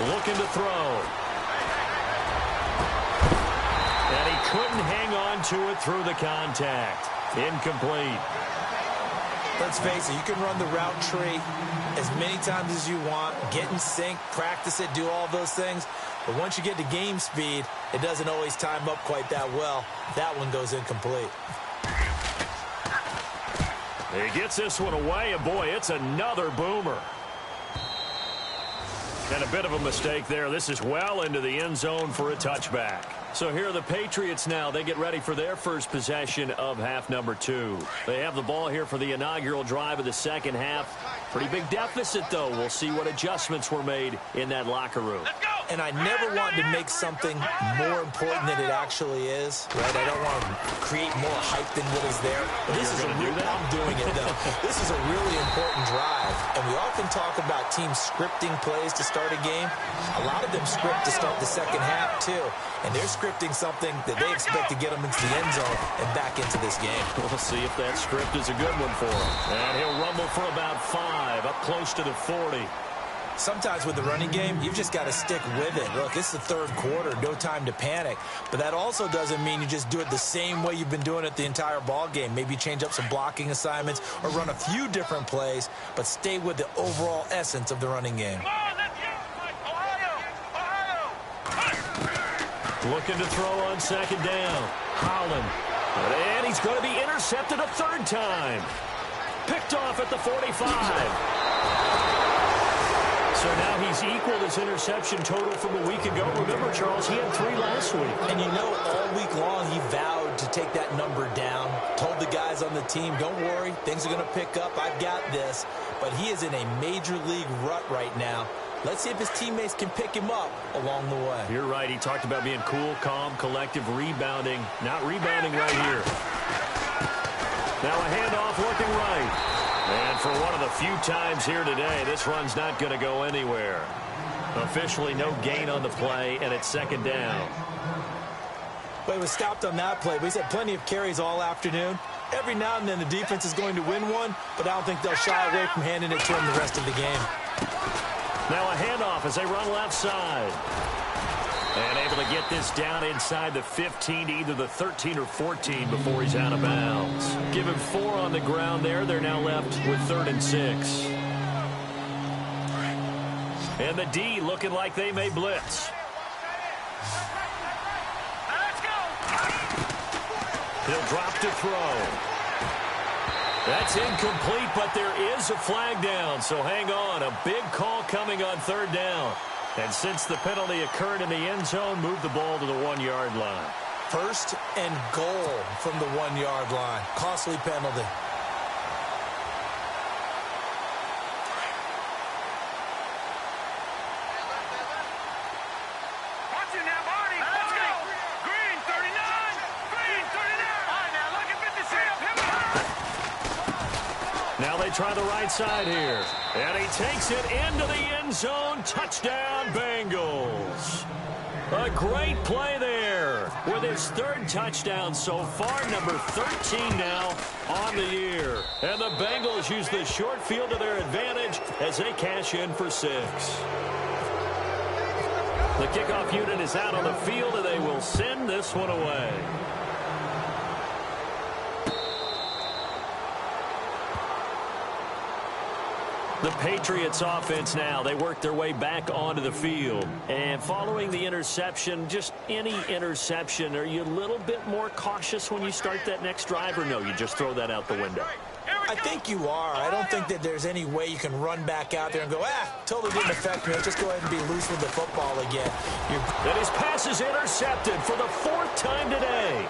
Looking to throw. And he couldn't hang on to it through the contact. Incomplete. Let's face it, you can run the route tree as many times as you want, get in sync, practice it, do all those things. But once you get to game speed, it doesn't always time up quite that well. That one goes incomplete. He gets this one away, and boy, it's another boomer. And a bit of a mistake there. This is well into the end zone for a touchback. So here are the Patriots now. They get ready for their first possession of half number 2. They have the ball here for the inaugural drive of the second half. Pretty big deficit, though. We'll see what adjustments were made in that locker room. And I never want to make something more important than it actually is, right? I don't want to create more hype than what is there. But this is I'm doing it, though. This is a really important drive. And we often talk about teams scripting plays to start a game. A lot of them script to start the second half, too. And they're scripting something that they expect to get them into the end zone and back into this game. We'll see if that script is a good one for him. And he'll rumble for about 5, up close to the 40. Sometimes with the running game, you've just got to stick with it. Look, it's the third quarter, no time to panic. But that also doesn't mean you just do it the same way you've been doing it the entire ball game. Maybe change up some blocking assignments or run a few different plays, but stay with the overall essence of the running game. Looking to throw on second down. Holland. And he's going to be intercepted a third time. Picked off at the 45. So now he's equaled his interception total from a week ago. Remember, Charles, he had 3 last week. And you know, all week long he vowed to take that number down. Told the guys on the team, don't worry, things are going to pick up. I've got this. But he is in a major league rut right now. Let's see if his teammates can pick him up along the way. You're right. He talked about being cool, calm, collective, rebounding. Not rebounding right here. Now a handoff looking right. And for one of the few times here today, this run's not going to go anywhere. Officially no gain on the play, and it's second down. Well, he was stopped on that play, but he's had plenty of carries all afternoon. Every now and then the defense is going to win one, but I don't think they'll shy away from handing it to him the rest of the game. Now a handoff as they run left side. And able to get this down inside the 15 to either the 13 or 14 before he's out of bounds. Give him 4 on the ground there. They're now left with 3rd and 6. And the D looking like they may blitz. He'll drop to throw. That's incomplete, but there is a flag down, so hang on. A big call coming on 3rd down. And since the penalty occurred in the end zone, move the ball to the 1-yard line. 1st and goal from the 1-yard line. Costly penalty. Watch it now, Marty. Let's go. Green, 39. Green, 39. All right, now look at 56. Now they try the right side here. And he takes it into the end zone. Touchdown, Bengals. A great play there with his 3rd touchdown so far, number 13 now on the year. And the Bengals use the short field to their advantage as they cash in for 6. The kickoff unit is out on the field, and they will send this one away. The Patriots offense now, they work their way back onto the field. And following the interception, just any interception, are you a little bit more cautious when you start that next drive, or no, you just throw that out the window? I think you are. I don't think that there's any way you can run back out there and go, totally didn't affect me. Just go ahead and be loose with the football again. And his pass is intercepted for the 4th time today.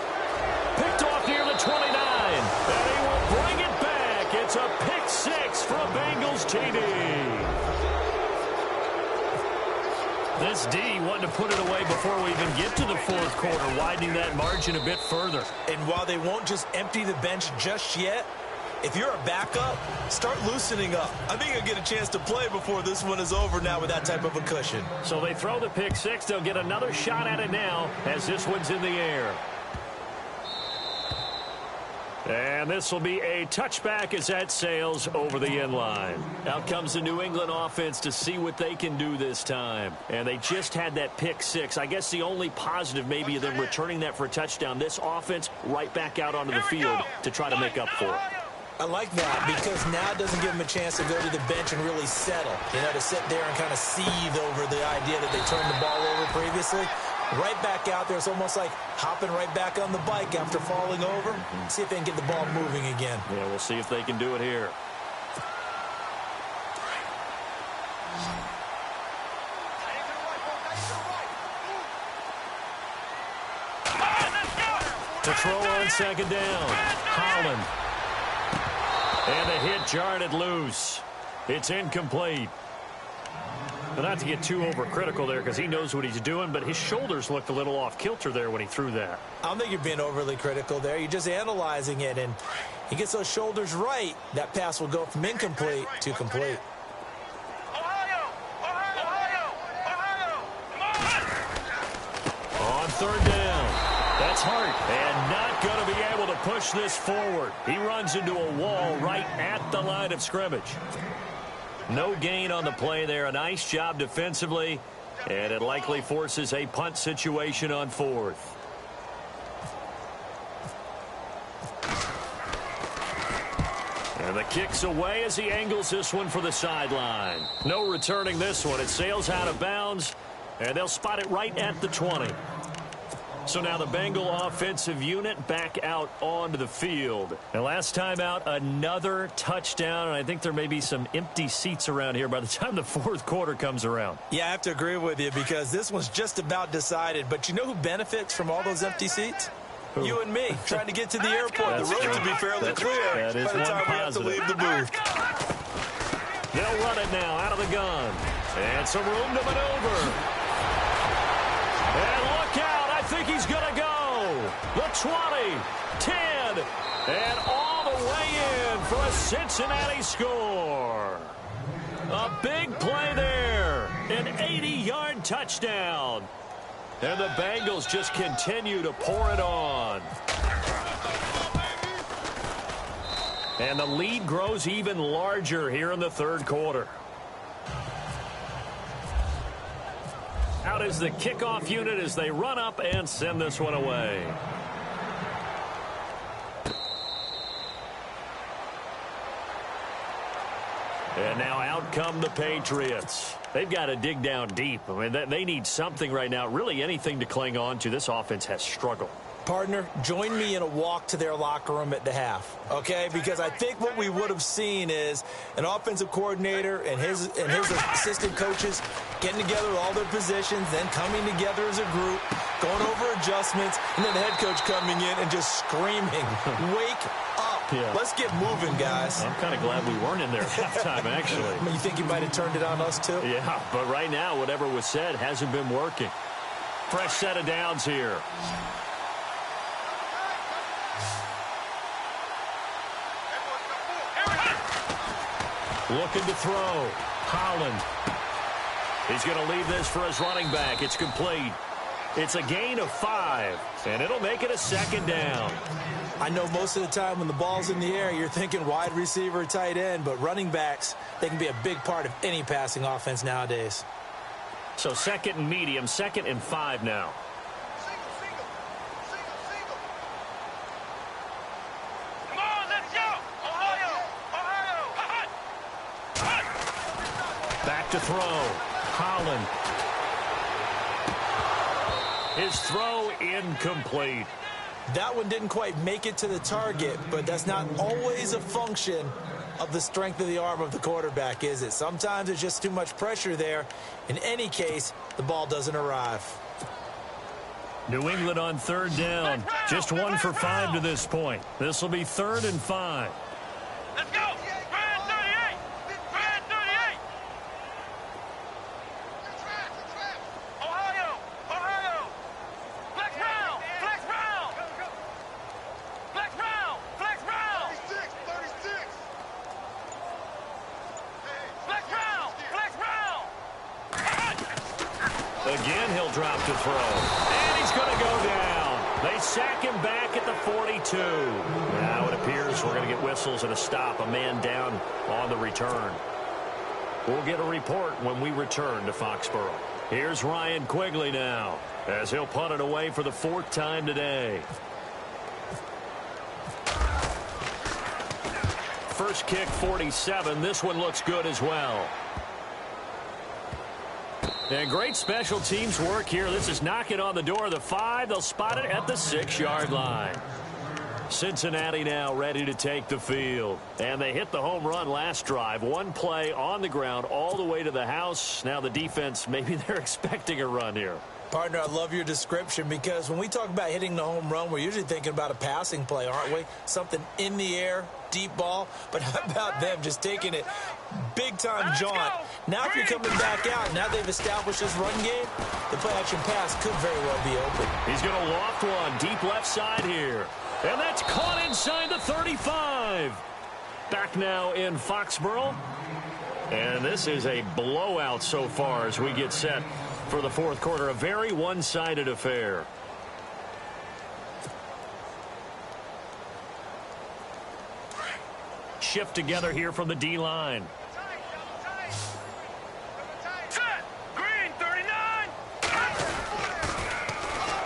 Picked off near the 29. And he will bring it back. It's a pick 6 for a Bengals TD. This D wanting to put it away before we even get to the 4th quarter, widening that margin a bit further. And while they won't just empty the bench just yet, if you're a backup, start loosening up. I think you'll get a chance to play before this one is over now with that type of a cushion. So they throw the pick 6. They'll get another shot at it now as this one's in the air. And this will be a touchback as that sails over the end line. Out comes the New England offense to see what they can do this time. And they just had that pick six. I guess the only positive maybe of them returning that for a touchdown. This offense right back out onto the field to try to make up for it. I like that because now it doesn't give them a chance to go to the bench and really settle. You know, to sit there and kind of seethe over the idea that they turned the ball over previously. Right back out there. It's almost like hopping right back on the bike after falling over. See if they can get the ball moving again. Yeah, we'll see if they can do it here. To throw on second down. Holland. And the hit jarred it loose. It's incomplete. But not to get too overcritical there because he knows what he's doing, but his shoulders looked a little off kilter there when he threw that. I don't think you're being overly critical there. You're just analyzing it, and he gets those shoulders right. That pass will go from incomplete to complete. On third down. That's Hart, and not going to be able to push this forward. He runs into a wall right at the line of scrimmage. No gain on the play there. A nice job defensively, and it likely forces a punt situation on fourth. And the kick's away as he angles this one for the sideline. No returning this one. It sails out of bounds, and they'll spot it right at the 20. So now the Bengal offensive unit back out onto the field. And last time out, another touchdown. And I think there may be some empty seats around here by the time the fourth quarter comes around. Yeah, I have to agree with you because this one's just about decided. But you know who benefits from all those empty seats? Who? You and me, trying to get to the airport. The road to be fairly clear by the time we have to leave the booth. They'll run it now out of the gun. And some room to maneuver. And look out. I think he's going to go. The 20, 10, and all the way in for a Cincinnati score. A big play there. An 80-yard touchdown. And the Bengals just continue to pour it on. And the lead grows even larger here in the third quarter. Out is the kickoff unit as they run up and send this one away. And now out come the Patriots. They've got to dig down deep. I mean, they need something right now, really anything to cling on to. This offense has struggled. Partner, join me in a walk to their locker room at the half, okay? Because I think what we would have seen is an offensive coordinator and his assistant coaches getting together with all their positions, then coming together as a group, going over adjustments, and then the head coach coming in and just screaming, wake up. Yeah. Let's get moving, guys. I'm kind of glad we weren't in there at halftime, actually. You think you might have turned it on us, too? Yeah, but right now, whatever was said hasn't been working. Fresh set of downs here. Looking to throw. Holland. He's going to leave this for his running back. It's complete. It's a gain of 5, and it'll make it a second down. I know most of the time when the ball's in the air, you're thinking wide receiver, tight end, but running backs, they can be a big part of any passing offense nowadays. So second and medium, 2nd and 5 now. To throw. Holland. His throw incomplete. That one didn't quite make it to the target, but that's not always a function of the strength of the arm of the quarterback, is it? Sometimes there's just too much pressure there. In any case, the ball doesn't arrive. New England on third down. Just 1 for 5 to this point. This will be 3rd and 5. Let's go. Again, he'll drop to throw. And he's going to go down. They sack him back at the 42. Now it appears we're going to get whistles and a stop. A man down on the return. We'll get a report when we return to Foxborough. Here's Ryan Quigley now as he'll punt it away for the 4th time today. First kick, 47. This one looks good as well. And great special teams work here. This is knocking on the door of the 5. They'll spot it at the 6-yard line. Cincinnati now ready to take the field. And they hit the home run last drive. One play on the ground all the way to the house. Now the defense, maybe they're expecting a run here. Partner, I love your description because when we talk about hitting the home run, we're usually thinking about a passing play, aren't we? Something in the air, deep ball. But how about them just taking it big-time jaunt? Now if you're coming back out, now they've established this run game, the play-action pass could very well be open. He's going to loft one deep left side here. And that's caught inside the 35. Back now in Foxborough. And this is a blowout so far as we get set for the 4th quarter. A very one-sided affair. Shift together here from the D-line. Set. Green, 39.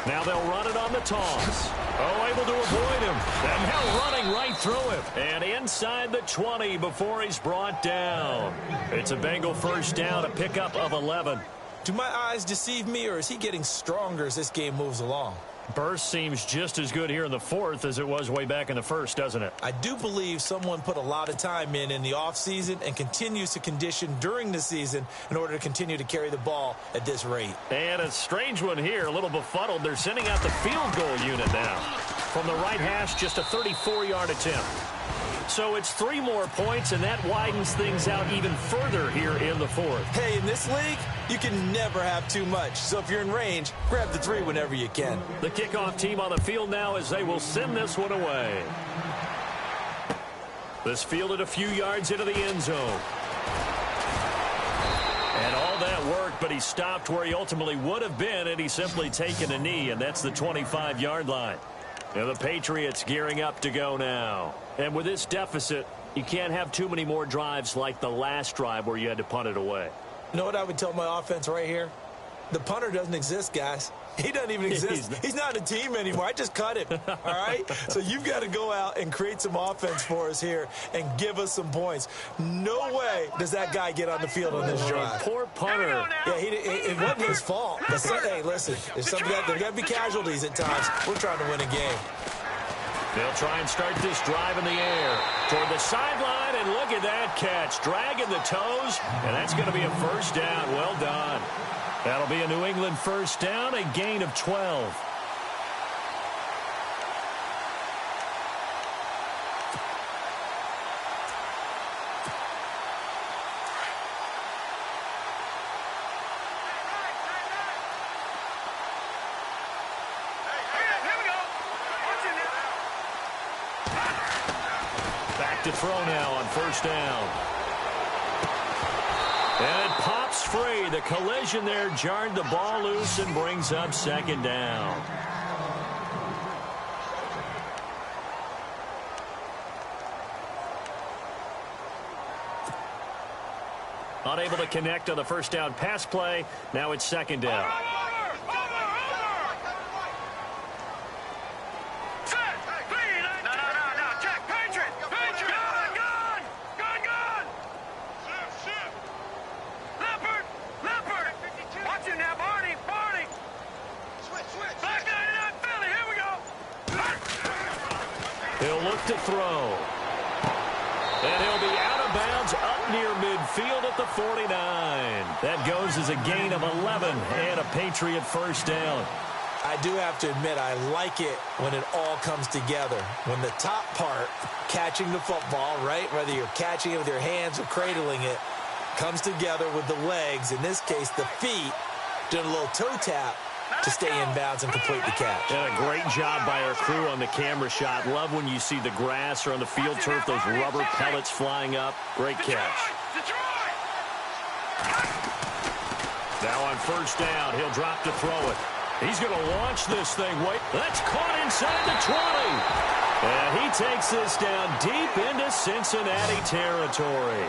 Now they'll run it on the toss. Oh, able to avoid him. And now running right through him. And inside the 20 before he's brought down. It's a Bengal first down, a pickup of 11. Do my eyes deceive me, or is he getting stronger as this game moves along? Burst seems just as good here in the 4th as it was way back in the 1st, doesn't it? I do believe someone put a lot of time in the offseason and continues to condition during the season in order to continue to carry the ball at this rate. And a strange one here, a little befuddled. They're sending out the field goal unit now. From the right hash, just a 34-yard attempt. So it's 3 more points, and that widens things out even further here in the 4th. Hey, in this league, you can never have too much. So if you're in range, grab the 3 whenever you can. The kickoff team on the field now as they will send this one away. This fielded a few yards into the end zone. And all that worked, but he stopped where he ultimately would have been had he simply taken a knee, and that's the 25-yard line. And the Patriots gearing up to go now. And with this deficit, you can't have too many more drives like the last drive where you had to punt it away. You know what I would tell my offense right here? The punter doesn't exist, guys. He doesn't even exist. He's not a team anymore. I just cut him, all right? So you've got to go out and create some offense for us here and give us some points. No way does that guy get on the field on this drive. Poor punter. Yeah, it wasn't his fault. But hey, listen, there's got to be casualties at times. We're trying to win a game. They'll try and start this drive in the air toward the sideline, and look at that catch. Dragging the toes, and that's going to be a first down. Well done. That'll be a New England first down, a gain of 12. Back to throw now on first down. And it pops free. The collision there jarred the ball loose and brings up second down. Unable to connect on the first down pass play. Now it's second down. He'll look to throw. And he'll be out of bounds up near midfield at the 49. That goes as a gain of 11 and a Patriot first down. I do have to admit, I like it when it all comes together. When the top part, catching the football, right, whether you're catching it with your hands or cradling it, comes together with the legs, in this case the feet, doing a little toe tap to stay in bounds and complete the catch. And a great job by our crew on the camera shot. Love when you see the grass or on the field turf, those rubber pellets flying up. Great catch. Now on first down, he'll drop to throw it. He's going to launch this thing. Wait, that's caught inside the 20. And he takes this down deep into Cincinnati territory.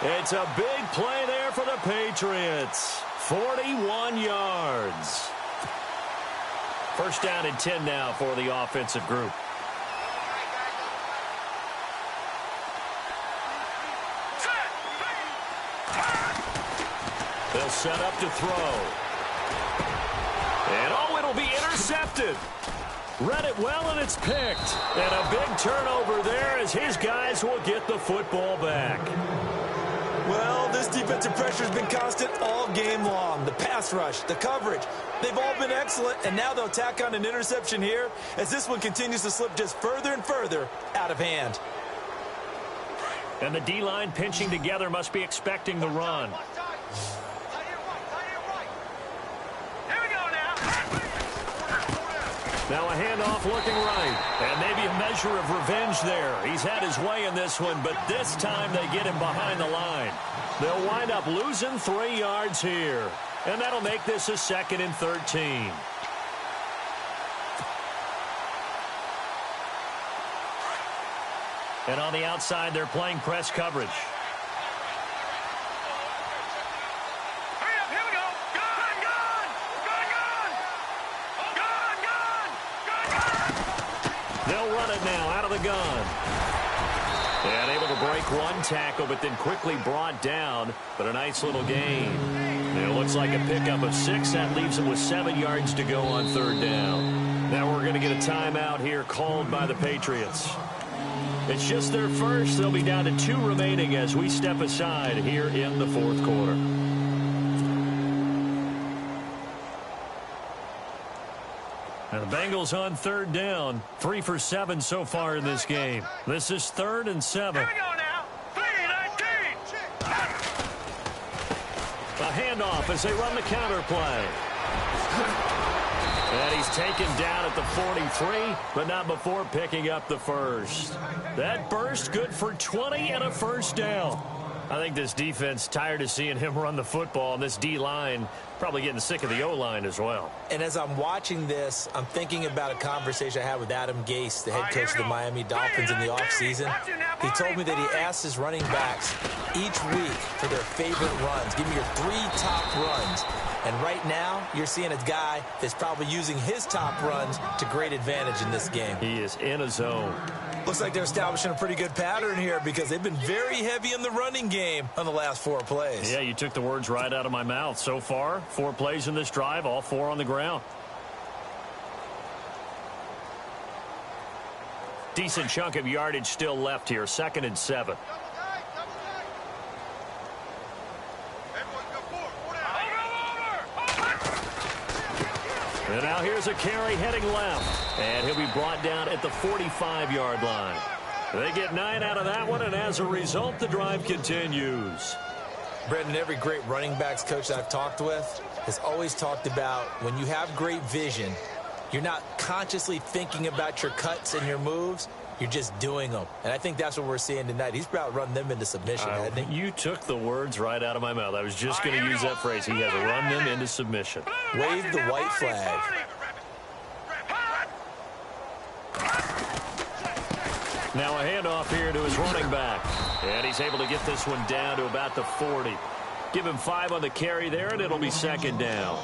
It's a big play there for the Patriots. 41 yards. First down and 10 now for the offensive group. They'll set up to throw. And oh, it'll be intercepted. Read it well, and it's picked. And a big turnover there as his guys will get the football back. Well, this defensive pressure has been constant all game long. The pass rush, the coverage, they've all been excellent, and now they'll tack on an interception here as this one continues to slip just further and further out of hand. And the D-line pinching together must be expecting the run. Now a handoff looking right. And maybe a measure of revenge there. He's had his way in this one, but this time they get him behind the line. They'll wind up losing 3 yards here. And that'll make this a 2nd and 13. And on the outside, they're playing press coverage. They'll run it now out of the gun. And able to break one tackle, but then quickly brought down. But a nice little gain. It looks like a pickup of 6. That leaves them with 7 yards to go on 3rd down. Now we're going to get a timeout here called by the Patriots. It's just their first. They'll be down to 2 remaining as we step aside here in the 4th quarter. And the Bengals on 3rd down. 3 for 7 so far in this game. This is 3rd and 7. Here we go now. 3-19. A handoff as they run the counter play. And he's taken down at the 43, but not before picking up the first. That burst good for 20 and a first down. I think this defense tired of seeing him run the football, and this D-line probably getting sick of the O-line as well. And as I'm watching this, I'm thinking about a conversation I had with Adam Gase, the head coach of the Miami Dolphins in the offseason. He told me that he asked his running backs each week for their favorite runs. Give me your 3 top runs. And right now, you're seeing a guy that's probably using his top runs to great advantage in this game. He is in a zone. Looks like they're establishing a pretty good pattern here because they've been very heavy in the running game on the last 4 plays. Yeah, you took the words right out of my mouth. So far, 4 plays in this drive, all 4 on the ground. Decent chunk of yardage still left here. 2nd and 7. And now here's a carry heading left. And he'll be brought down at the 45-yard line. They get 9 out of that one, and as a result, the drive continues. Brendan, every great running backs coach that I've talked with has always talked about when you have great vision, you're not consciously thinking about your cuts and your moves. You're just doing them. And I think that's what we're seeing tonight. He's about to run them into submission, hasn't he? You took the words right out of my mouth. I was just going to use that phrase. He has run them into submission. Wave the white flag. Now a handoff here to his running back. And he's able to get this one down to about the 40. Give him 5 on the carry there, and it'll be 2nd down.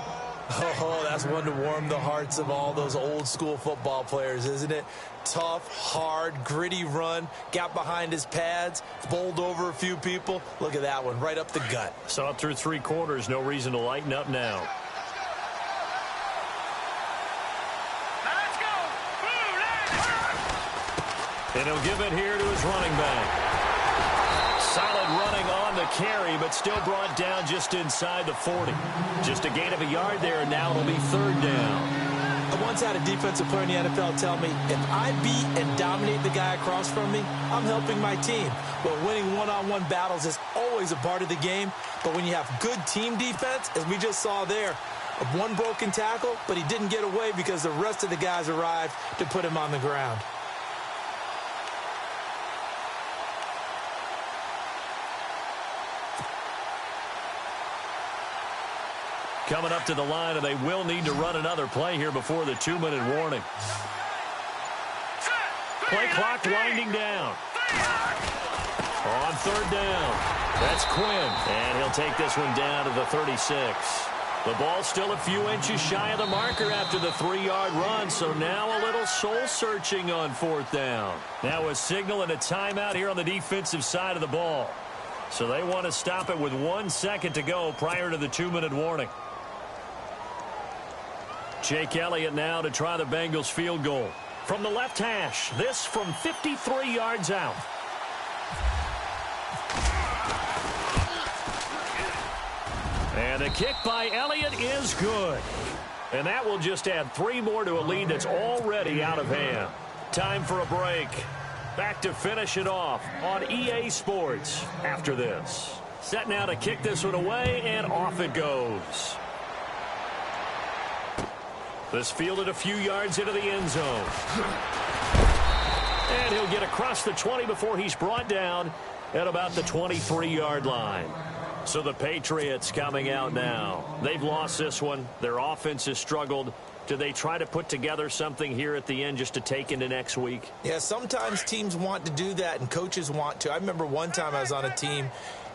Oh, that's one to warm the hearts of all those old school football players, isn't it? Tough, hard, gritty run. Got behind his pads, bowled over a few people. Look at that one, right up the gut. Saw it through 3 quarters. No reason to lighten up now. Let's go. And he'll give it here to his running back. Solid running on the carry, but still brought down just inside the 40. Just a gain of a yard there, and now it'll be 3rd down. I once had a defensive player in the NFL tell me, if I beat and dominate the guy across from me, I'm helping my team. But winning one-on-one battles is always a part of the game. But when you have good team defense, as we just saw there, one broken tackle, but he didn't get away because the rest of the guys arrived to put him on the ground. coming up to the line, and they will need to run another play here before the 2-minute warning. Play clock winding down. On third down, that's Quinn, and he'll take this one down to the 36. The ball's still a few inches shy of the marker after the 3-yard run, so now a little soul-searching on fourth down. Now a signal and a timeout here on the defensive side of the ball. So they want to stop it with 1 second to go prior to the 2-minute warning. Jake Elliott now to try the Bengals field goal. From the left hash, this from 53 yards out. And the kick by Elliott is good. And that will just add 3 more to a lead that's already out of hand. Time for a break. Back to finish it off on EA Sports after this. Set now to kick this one away, and off it goes. This fielded a few yards into the end zone. And he'll get across the 20 before he's brought down at about the 23-yard line. So the Patriots coming out now. They've lost this one. Their offense has struggled. Do they try to put together something here at the end just to take into next week? Yeah, sometimes teams want to do that and coaches want to. I remember one time I was on a team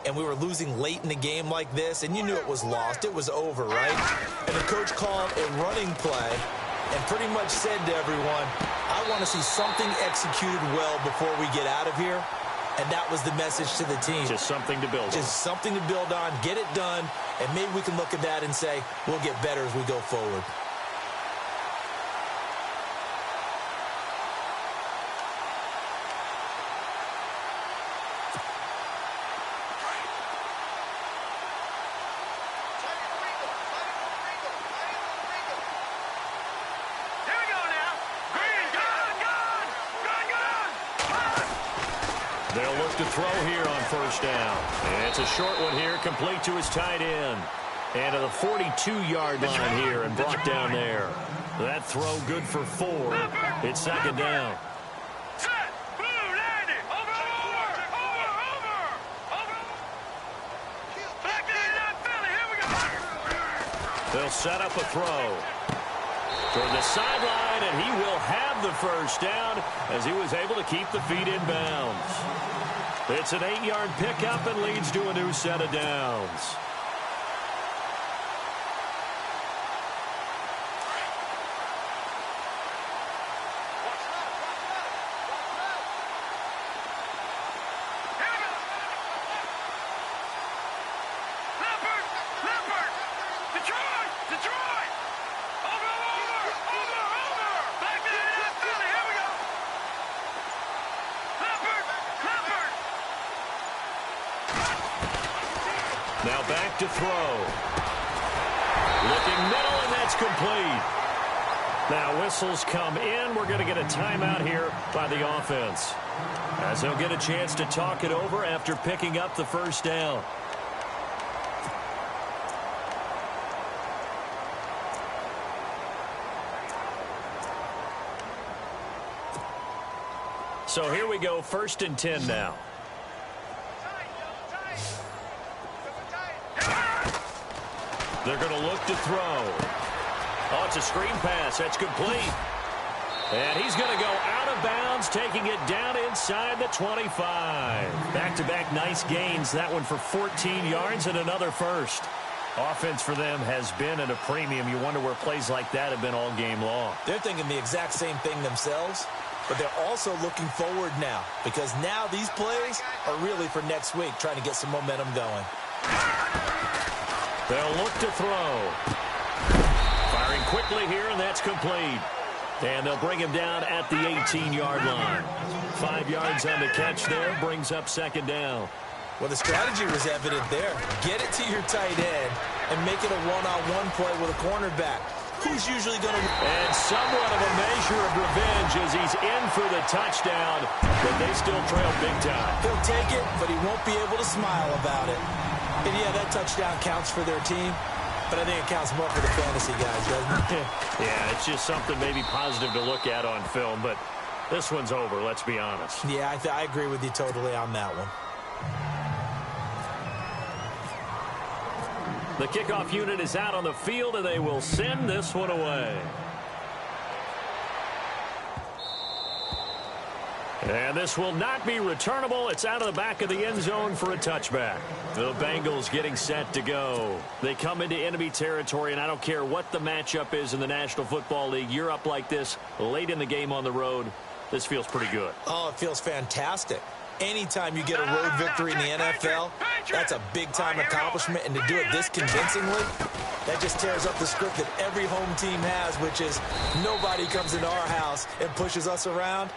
and we were losing late in the game like this, and you knew it was lost. It was over, right? And the coach called a running play and pretty much said to everyone, I want to see something executed well before we get out of here. And that was the message to the team. Just something to build on. Just something to build on, get it done, and maybe we can look at that and say, we'll get better as we go forward. They'll look to throw here on first down. And it's a short one here, complete to his tight end. And to the 42-yard line here and brought down there. That throw good for 4. It's second down. They'll set up a throw toward the sideline, and he will have the first down as he was able to keep the feet in bounds. It's an 8-yard pickup and leads to a new set of downs. Now back to throw. Looking middle, and that's complete. Now whistles come in. We're going to get a timeout here by the offense, as they'll get a chance to talk it over after picking up the first down. So here we go, 1st and 10 now. They're going to look to throw. Oh, it's a screen pass. That's complete. And he's going to go out of bounds, taking it down inside the 25. Back-to-back nice gains. That one for 14 yards and another first. Offense for them has been at a premium. You wonder where plays like that have been all game long. They're thinking the exact same thing themselves, but they're also looking forward now, because now these plays are really for next week, trying to get some momentum going. They'll look to throw. Firing quickly here, and that's complete. And they'll bring him down at the 18-yard line. 5 yards on the catch there, brings up second down. Well, the strategy was evident there. Get it to your tight end and make it a one-on-one play with a cornerback. Who's usually going to... And somewhat of a measure of revenge as he's in for the touchdown, but they still trail big time. He'll take it, but he won't be able to smile about it. And, yeah, that touchdown counts for their team, but I think it counts more for the fantasy guys, doesn't it? Yeah, it's just something maybe positive to look at on film, but this one's over, let's be honest. Yeah, I agree with you totally on that one. The kickoff unit is out on the field, and they will send this one away. And this will not be returnable. It's out of the back of the end zone for a touchback. The Bengals getting set to go. They come into enemy territory, and I don't care what the matchup is in the National Football League. You're up like this late in the game on the road. This feels pretty good. Oh, it feels fantastic. Anytime you get a road victory in the NFL, that's a big-time accomplishment, and to do it this convincingly, that just tears up the script that every home team has, which is nobody comes into our house and pushes us around.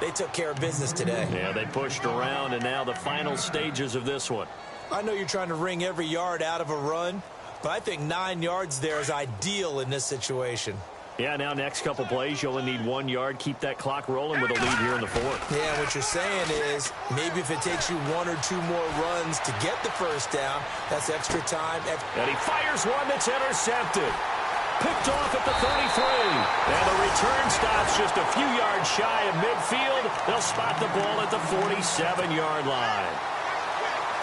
They took care of business today. Yeah, they pushed around, and now the final stages of this one. I know you're trying to wring every yard out of a run, but I think 9 yards there is ideal in this situation. Yeah, now next couple plays, you only need 1 yard. Keep that clock rolling with a lead here in the fourth. Yeah, what you're saying is maybe if it takes you 1 or 2 more runs to get the first down, that's extra time. And he fires one that's intercepted. Picked off at the 33. And the return stops just a few yards shy of midfield. They'll spot the ball at the 47-yard line.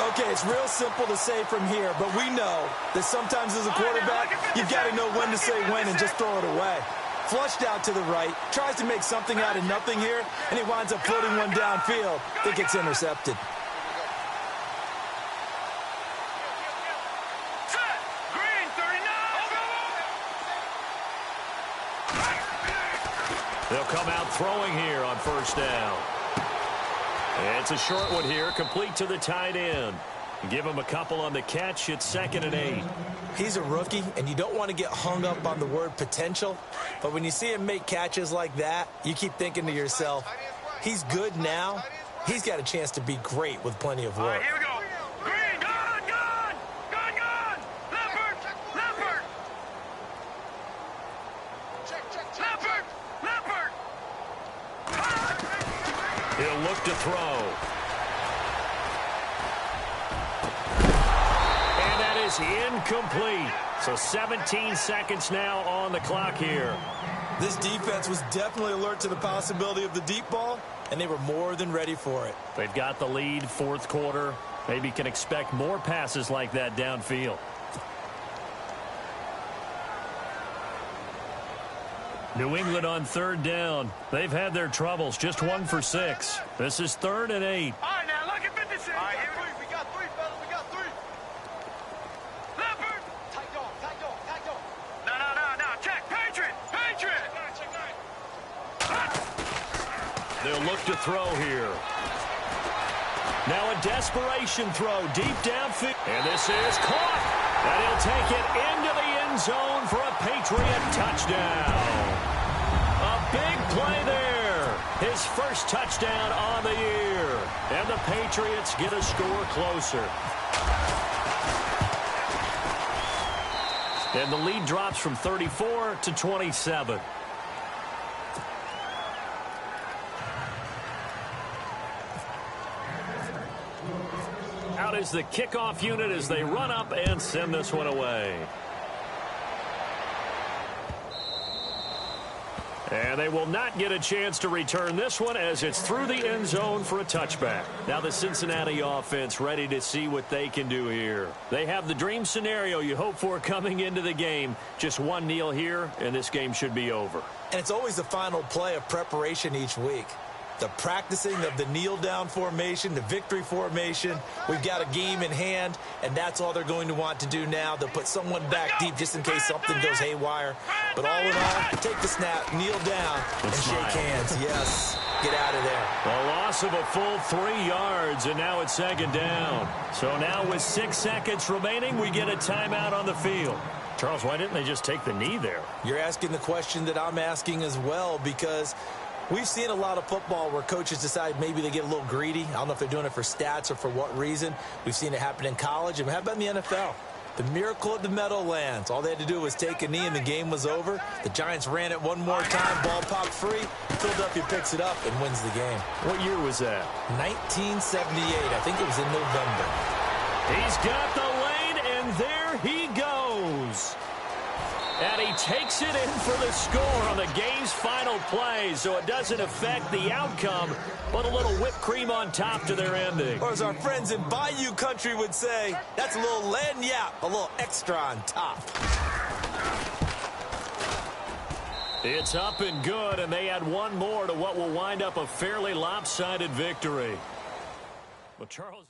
Okay, it's real simple to say from here, but we know that sometimes as a quarterback, you've got to know when to say when and just throw it away. Flushed out to the right, tries to make something out of nothing here, and he winds up floating one downfield that gets intercepted. They'll come out throwing here on first down. It's a short one here, complete to the tight end. Give him a couple on the catch. It's 2nd and 8. He's a rookie, and you don't want to get hung up on the word potential. But when you see him make catches like that, you keep thinking to yourself, he's good now. He's got a chance to be great with plenty of work. All right, here we go. Green, gone, gone, gone, gone. Leopard, leopard. Leopard, leopard. He'll look to throw. And that is incomplete. So 17 seconds now on the clock here. This defense was definitely alert to the possibility of the deep ball, and they were more than ready for it. They've got the lead, fourth quarter. Maybe can expect more passes like that downfield. New England on third down. They've had their troubles, just 1 for 6. This is 3rd and 8. All right, now look at 56. All right, here we got 3, fellas. We got 3. Leopard. Tight dog, tight dog, tight dog. No. Check. Patriot. Patriot. They'll look to throw here. Now a desperation throw deep downfield. And this is caught. And he'll take it into the end zone for a Patriot touchdown. A big play there. His first touchdown on the year. And the Patriots get a score closer. And the lead drops from 34 to 27. Out is the kickoff unit as they run up and send this one away. And they will not get a chance to return this one as it's through the end zone for a touchback. Now the Cincinnati offense ready to see what they can do here. They have the dream scenario you hope for coming into the game. Just one kneel here, and this game should be over. And it's always the final play of preparation each week. The practicing of the kneel-down formation, the victory formation. We've got a game in hand, and that's all they're going to want to do now. They'll put someone back deep just in case something goes haywire. But all in all, take the snap, kneel down, and shake hands. Yes, get out of there. A loss of a full 3 yards, and now it's 2nd down. So now with 6 seconds remaining, we get a timeout on the field. Charles, why didn't they just take the knee there? You're asking the question that I'm asking as well, because we've seen a lot of football where coaches decide maybe they get a little greedy. I don't know if they're doing it for stats or for what reason. We've seen it happen in college, and how about in the NFL? The miracle of the Meadowlands. All they had to do was take a knee, and the game was over. The Giants ran it one more time. Ball popped free. Philadelphia picks it up and wins the game. What year was that? 1978. I think it was in November. He's got the lane, and there he goes. And he takes it in for the score on the game's final play, so it doesn't affect the outcome, but a little whipped cream on top to their ending. Or as our friends in Bayou Country would say, that's a little lagniappe, a little extra on top. It's up and good, and they add one more to what will wind up a fairly lopsided victory. But Charles...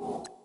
it.